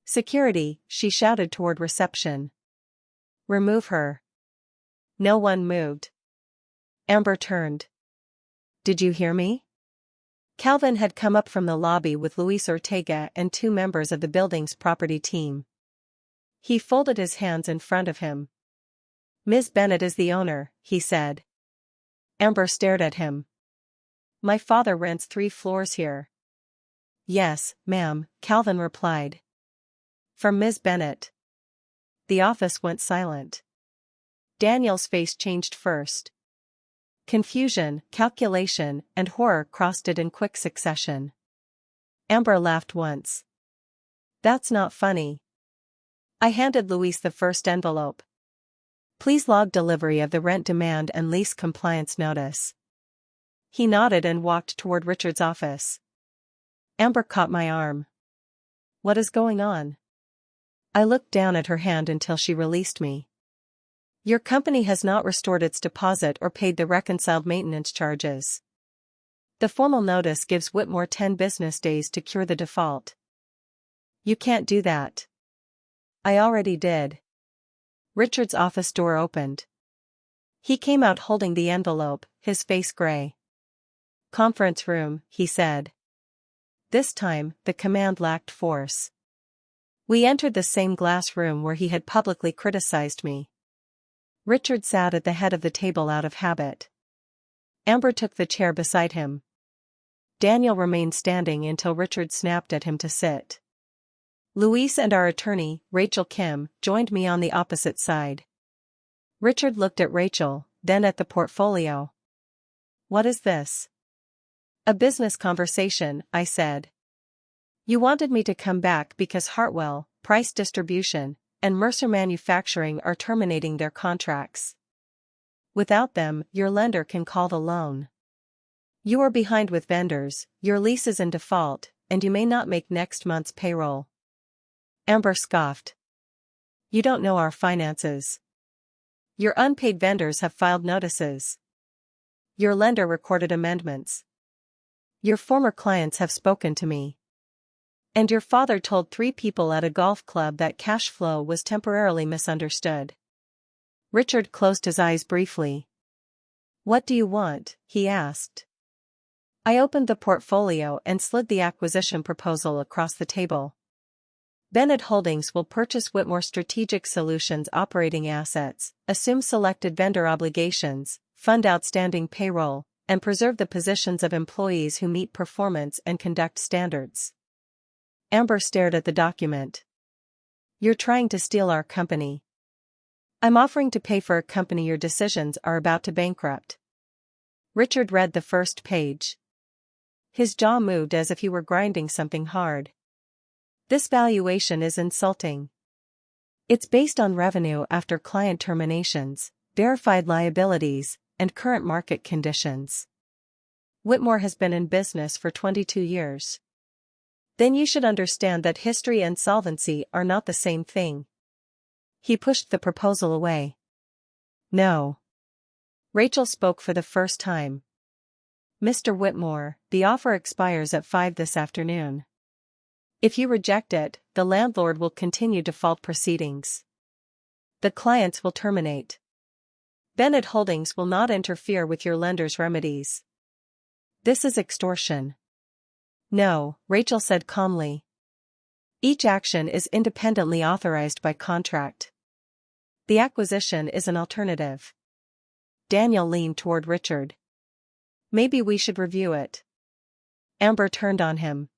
Security, she shouted toward reception. Remove her. No one moved. Amber turned. Did you hear me? Calvin had come up from the lobby with Luis Ortega and 2 members of the building's property team. He folded his hands in front of him. Ms. Bennett is the owner, he said. Amber stared at him. My father rents 3 floors here. Yes, ma'am, Calvin replied. From Ms. Bennett. The office went silent. Daniel's face changed first. Confusion, calculation, and horror crossed it in quick succession. Amber laughed once. That's not funny. I handed Luis the first envelope. Please log delivery of the rent demand and lease compliance notice. He nodded and walked toward Richard's office. Amber caught my arm. What is going on? I looked down at her hand until she released me. Your company has not restored its deposit or paid the reconciled maintenance charges. The formal notice gives Whitmore 10 business days to cure the default. You can't do that. I already did. Richard's office door opened. He came out holding the envelope, his face gray. Conference room, he said. This time, the command lacked force. We entered the same glass room where he had publicly criticized me. Richard sat at the head of the table out of habit. Amber took the chair beside him. Daniel remained standing until Richard snapped at him to sit. Luis and our attorney, Rachel Kim, joined me on the opposite side. Richard looked at Rachel, then at the portfolio. "What is this?" "A business conversation," I said. "You wanted me to come back because Hartwell, Price Distribution, and Mercer Manufacturing are terminating their contracts. Without them, your lender can call the loan. You are behind with vendors, your lease is in default, and you may not make next month's payroll." Amber scoffed. "You don't know our finances. Your unpaid vendors have filed notices. Your lender recorded amendments. Your former clients have spoken to me. And your father told 3 people at a golf club that cash flow was temporarily misunderstood." Richard closed his eyes briefly. "What do you want?" he asked. I opened the portfolio and slid the acquisition proposal across the table. Bennett Holdings will purchase Whitmore Strategic Solutions operating assets, assume selected vendor obligations, fund outstanding payroll, and preserve the positions of employees who meet performance and conduct standards. Amber stared at the document. "You're trying to steal our company." "I'm offering to pay for a company your decisions are about to bankrupt." Richard read the first page. His jaw moved as if he were grinding something hard. "This valuation is insulting. It's based on revenue after client terminations, verified liabilities, and current market conditions. Whitmore has been in business for 22 years. Then you should understand that history and solvency are not the same thing." He pushed the proposal away. "No." Rachel spoke for the first time. "Mr. Whitmore, the offer expires at 5 this afternoon. If you reject it, the landlord will continue default proceedings. The clients will terminate. Bennett Holdings will not interfere with your lender's remedies. This is extortion." "No," Rachel said calmly. "Each action is independently authorized by contract. The acquisition is an alternative." Daniel leaned toward Richard. "Maybe we should review it." Amber turned on him.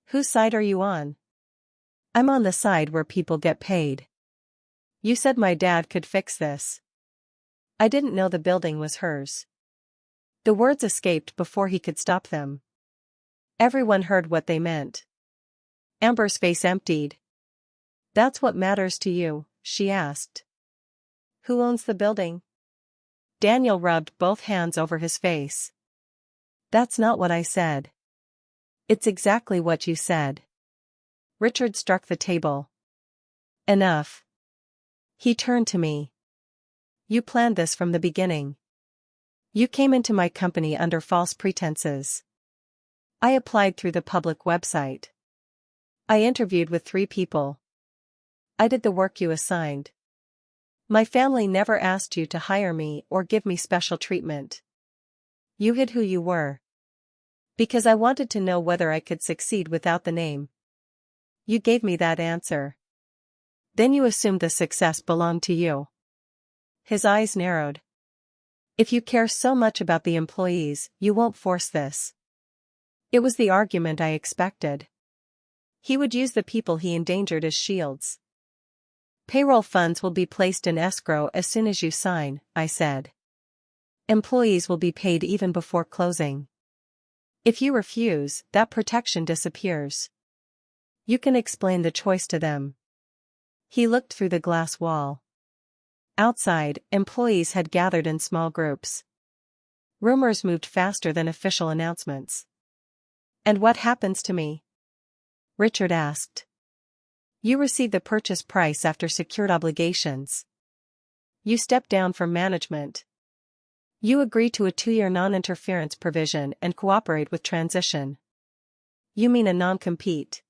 "Whose side are you on?" "I'm on the side where people get paid. You said my dad could fix this." "I didn't know the building was hers." The words escaped before he could stop them. Everyone heard what they meant. Amber's face emptied. "That's what matters to you?" she asked. "Who owns the building?" Daniel rubbed both hands over his face. "That's not what I said." "It's exactly what you said." Richard struck the table. "Enough." He turned to me. "You planned this from the beginning. You came into my company under false pretenses. I applied through the public website. I interviewed with 3 people. I did the work you assigned. My family never asked you to hire me or give me special treatment. You hid who you were. Because I wanted to know whether I could succeed without the name. You gave me that answer. Then you assumed the success belonged to you." His eyes narrowed. "If you care so much about the employees, you won't force this." It was the argument I expected. He would use the people he endangered as shields. "Payroll funds will be placed in escrow as soon as you sign," I said. "Employees will be paid even before closing. If you refuse, that protection disappears. You can explain the choice to them." He looked through the glass wall. Outside, employees had gathered in small groups. Rumors moved faster than official announcements. "And what happens to me?" Richard asked. "You receive the purchase price after secured obligations. You step down from management. You agree to a 2-year non-interference provision and cooperate with transition." "You mean a non-compete?"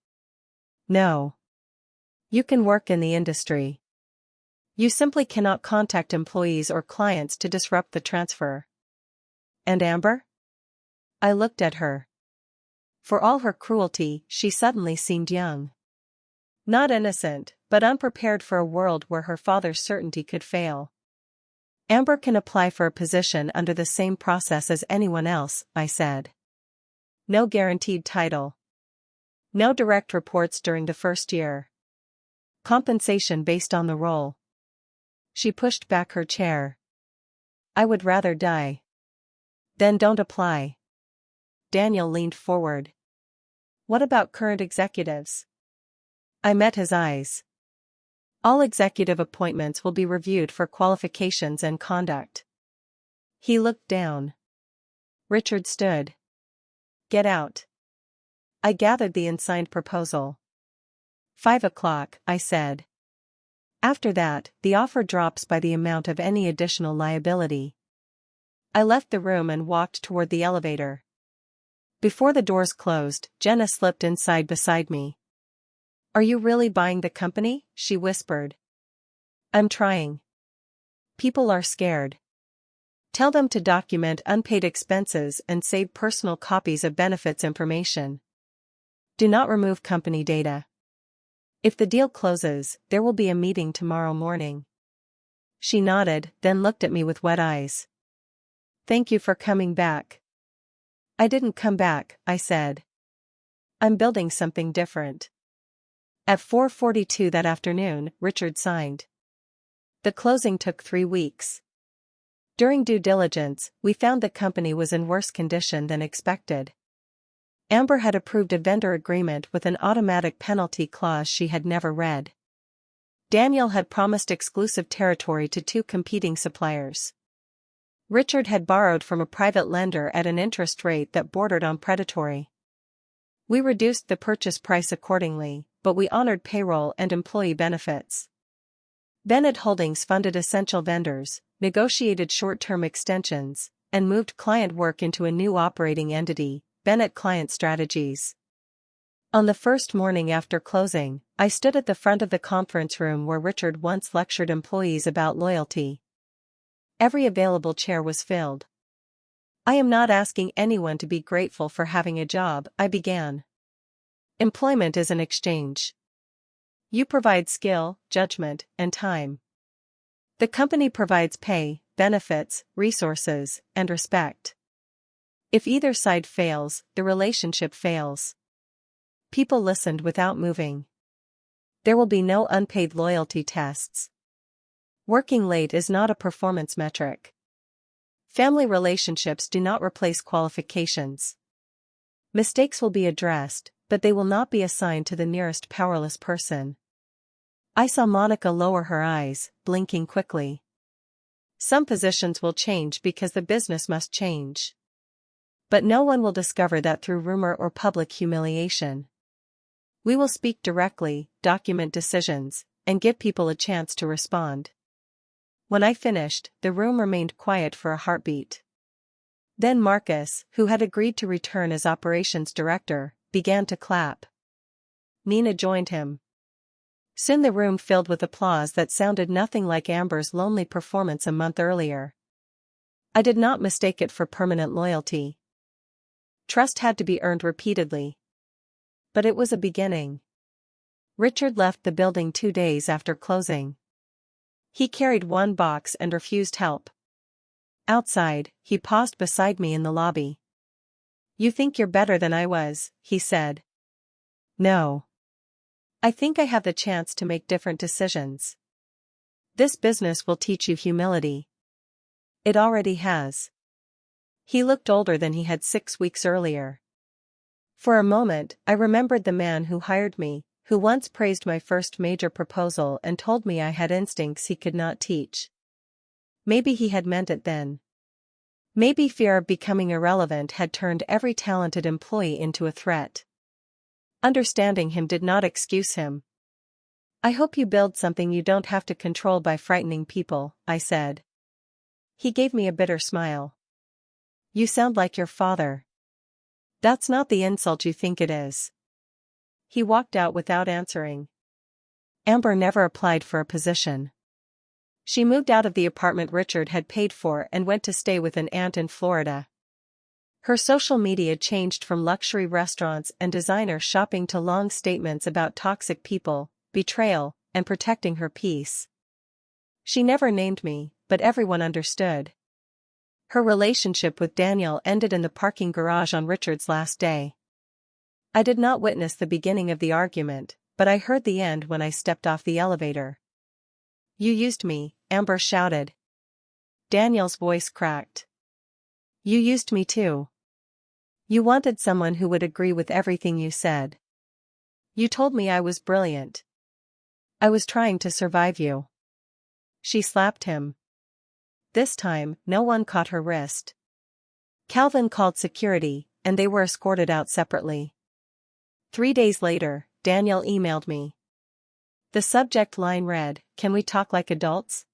"No. You can work in the industry. You simply cannot contact employees or clients to disrupt the transfer." "And Amber?" I looked at her. For all her cruelty, she suddenly seemed young. Not innocent, but unprepared for a world where her father's certainty could fail. Amber can apply for a position under the same process as anyone else, I said. No guaranteed title. No direct reports during the first year. Compensation based on the role. She pushed back her chair. I would rather die. Then don't apply. Daniel leaned forward. What about current executives? I met his eyes. All executive appointments will be reviewed for qualifications and conduct. He looked down. Richard stood. Get out. I gathered the unsigned proposal. 5 o'clock, I said. After that, the offer drops by the amount of any additional liability. I left the room and walked toward the elevator. Before the doors closed, Jenna slipped inside beside me. Are you really buying the company? She whispered. I'm trying. People are scared. Tell them to document unpaid expenses and save personal copies of benefits information. Do not remove company data. If the deal closes, there will be a meeting tomorrow morning. She nodded, then looked at me with wet eyes. Thank you for coming back. I didn't come back, I said. I'm building something different. At 4:42 that afternoon, Richard signed. The closing took 3 weeks. During due diligence, we found the company was in worse condition than expected. Amber had approved a vendor agreement with an automatic penalty clause she had never read. Daniel had promised exclusive territory to 2 competing suppliers. Richard had borrowed from a private lender at an interest rate that bordered on predatory. We reduced the purchase price accordingly, but we honored payroll and employee benefits. Bennett Holdings funded essential vendors, negotiated short-term extensions, and moved client work into a new operating entity, Bennett Client Strategies. On the first morning after closing, I stood at the front of the conference room where Richard once lectured employees about loyalty. Every available chair was filled. I am not asking anyone to be grateful for having a job, I began. Employment is an exchange. You provide skill, judgment, and time. The company provides pay, benefits, resources, and respect. If either side fails, the relationship fails. People listened without moving. There will be no unpaid loyalty tests. Working late is not a performance metric. Family relationships do not replace qualifications. Mistakes will be addressed, but they will not be assigned to the nearest powerless person. I saw Monica lower her eyes, blinking quickly. Some positions will change because the business must change. But no one will discover that through rumor or public humiliation. We will speak directly, document decisions, and give people a chance to respond. When I finished, the room remained quiet for a heartbeat. Then Marcus, who had agreed to return as operations director, began to clap. Nina joined him. Soon the room filled with applause that sounded nothing like Amber's lonely performance a month earlier. I did not mistake it for permanent loyalty. Trust had to be earned repeatedly. But it was a beginning. Richard left the building 2 days after closing. He carried 1 box and refused help. Outside, he paused beside me in the lobby. You think you're better than I was, he said. No. I think I have the chance to make different decisions. This business will teach you humility. It already has. He looked older than he had 6 weeks earlier. For a moment, I remembered the man who hired me, who once praised my first major proposal and told me I had instincts he could not teach. Maybe he had meant it then. Maybe fear of becoming irrelevant had turned every talented employee into a threat. Understanding him did not excuse him. I hope you build something you don't have to control by frightening people, I said. He gave me a bitter smile. You sound like your father. That's not the insult you think it is. He walked out without answering. Amber never applied for a position. She moved out of the apartment Richard had paid for and went to stay with an aunt in Florida. Her social media changed from luxury restaurants and designer shopping to long statements about toxic people, betrayal, and protecting her peace. She never named me, but everyone understood. Her relationship with Daniel ended in the parking garage on Richard's last day. I did not witness the beginning of the argument, but I heard the end when I stepped off the elevator. "You used me," Amber shouted. Daniel's voice cracked. "You used me too. You wanted someone who would agree with everything you said. You told me I was brilliant. I was trying to survive you." She slapped him. This time, no one caught her wrist. Calvin called security, and they were escorted out separately. 3 days later, Daniel emailed me. The subject line read, "Can we talk like adults?"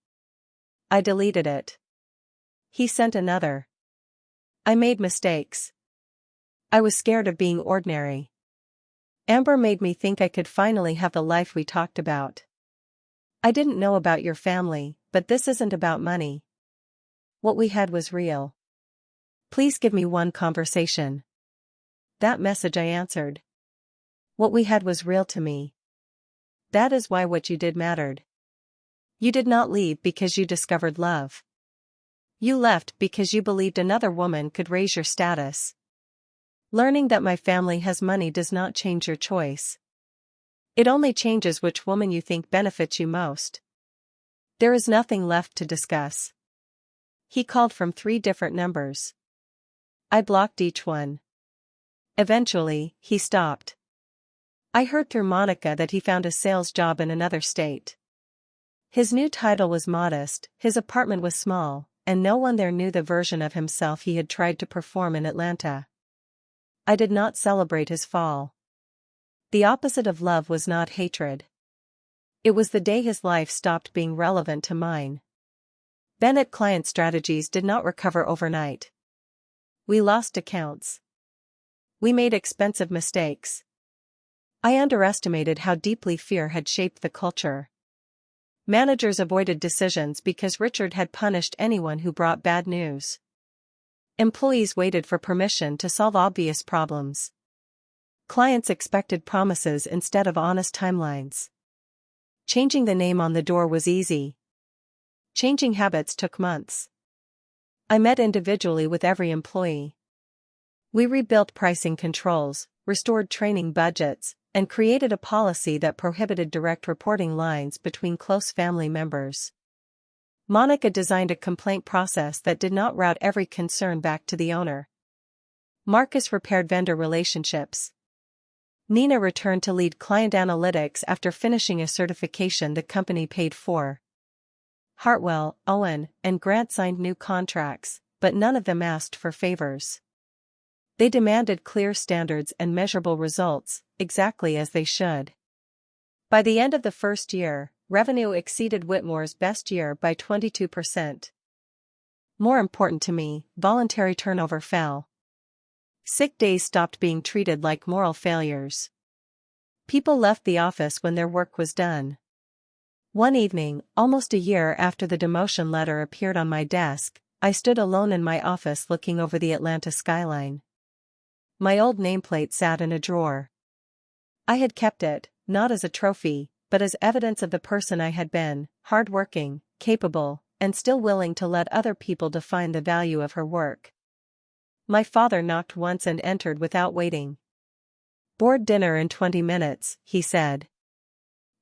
I deleted it. He sent another. "I made mistakes. I was scared of being ordinary. Amber made me think I could finally have the life we talked about. I didn't know about your family, but this isn't about money. What we had was real. Please give me one conversation." That message I answered. What we had was real to me. That is why what you did mattered. You did not leave because you discovered love. You left because you believed another woman could raise your status. Learning that my family has money does not change your choice. It only changes which woman you think benefits you most. There is nothing left to discuss. He called from 3 different numbers. I blocked each one. Eventually, he stopped. I heard through Monica that he found a sales job in another state. His new title was modest, his apartment was small, and no one there knew the version of himself he had tried to perform in Atlanta. I did not celebrate his fall. The opposite of love was not hatred. It was the day his life stopped being relevant to mine. Bennett client strategies did not recover overnight. We lost accounts. We made expensive mistakes. I underestimated how deeply fear had shaped the culture. Managers avoided decisions because Richard had punished anyone who brought bad news. Employees waited for permission to solve obvious problems. Clients expected promises instead of honest timelines. Changing the name on the door was easy. Changing habits took months. I met individually with every employee. We rebuilt pricing controls, restored training budgets, and created a policy that prohibited direct reporting lines between close family members. Monica designed a complaint process that did not route every concern back to the owner. Marcus repaired vendor relationships. Nina returned to lead client analytics after finishing a certification the company paid for. Hartwell, Owen, and Grant signed new contracts, but none of them asked for favors. They demanded clear standards and measurable results, exactly as they should. By the end of the first year, revenue exceeded Whitmore's best year by 22%. More important to me, voluntary turnover fell. Sick days stopped being treated like moral failures. People left the office when their work was done. One evening, almost a year after the demotion letter appeared on my desk, I stood alone in my office looking over the Atlanta skyline. My old nameplate sat in a drawer. I had kept it, not as a trophy, but as evidence of the person I had been, hardworking, capable, and still willing to let other people define the value of her work. My father knocked once and entered without waiting. "Board dinner in 20 minutes, he said.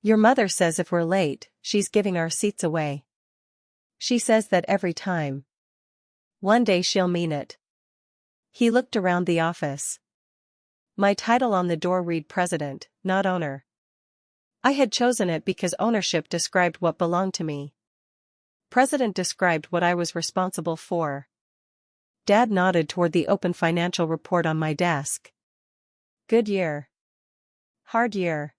"Your mother says if we're late, she's giving our seats away. She says that every time. One day she'll mean it." He looked around the office. My title on the door read President, not Owner. I had chosen it because ownership described what belonged to me. President described what I was responsible for. Dad nodded toward the open financial report on my desk. "Good year. Hard year.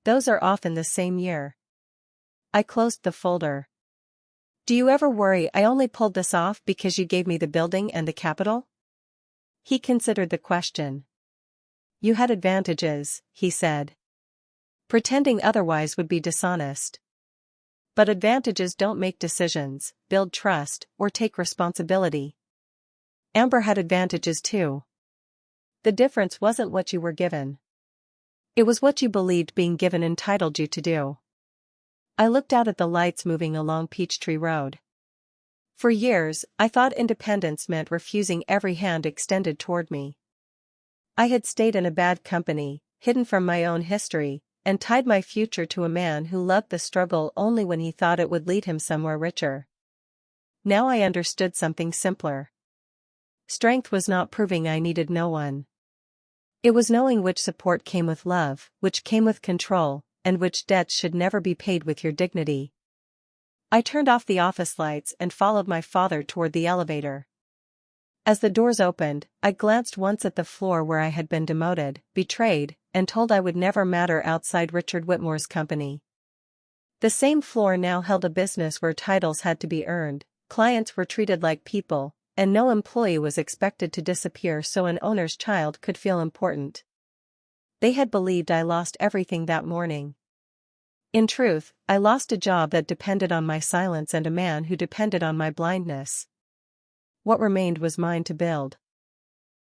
Those are often the same year." I closed the folder. "Do you ever worry I only pulled this off because you gave me the building and the capital?" He considered the question. "You had advantages," he said. "Pretending otherwise would be dishonest. But advantages don't make decisions, build trust, or take responsibility. Amber had advantages too. The difference wasn't what you were given. It was what you believed being given entitled you to do. I looked out at the lights moving along Peachtree Road. For years, I thought independence meant refusing every hand extended toward me. I had stayed in a bad company, hidden from my own history, and tied my future to a man who loved the struggle only when he thought it would lead him somewhere richer. Now I understood something simpler. Strength was not proving I needed no one. It was knowing which support came with love, which came with control, and which debts should never be paid with your dignity. I turned off the office lights and followed my father toward the elevator. As the doors opened, I glanced once at the floor where I had been demoted, betrayed, and told I would never matter outside Richard Whitmore's company. The same floor now held a business where titles had to be earned, clients were treated like people, and no employee was expected to disappear so an owner's child could feel important. They had believed I lost everything that morning. In truth, I lost a job that depended on my silence and a man who depended on my blindness. What remained was mine to build.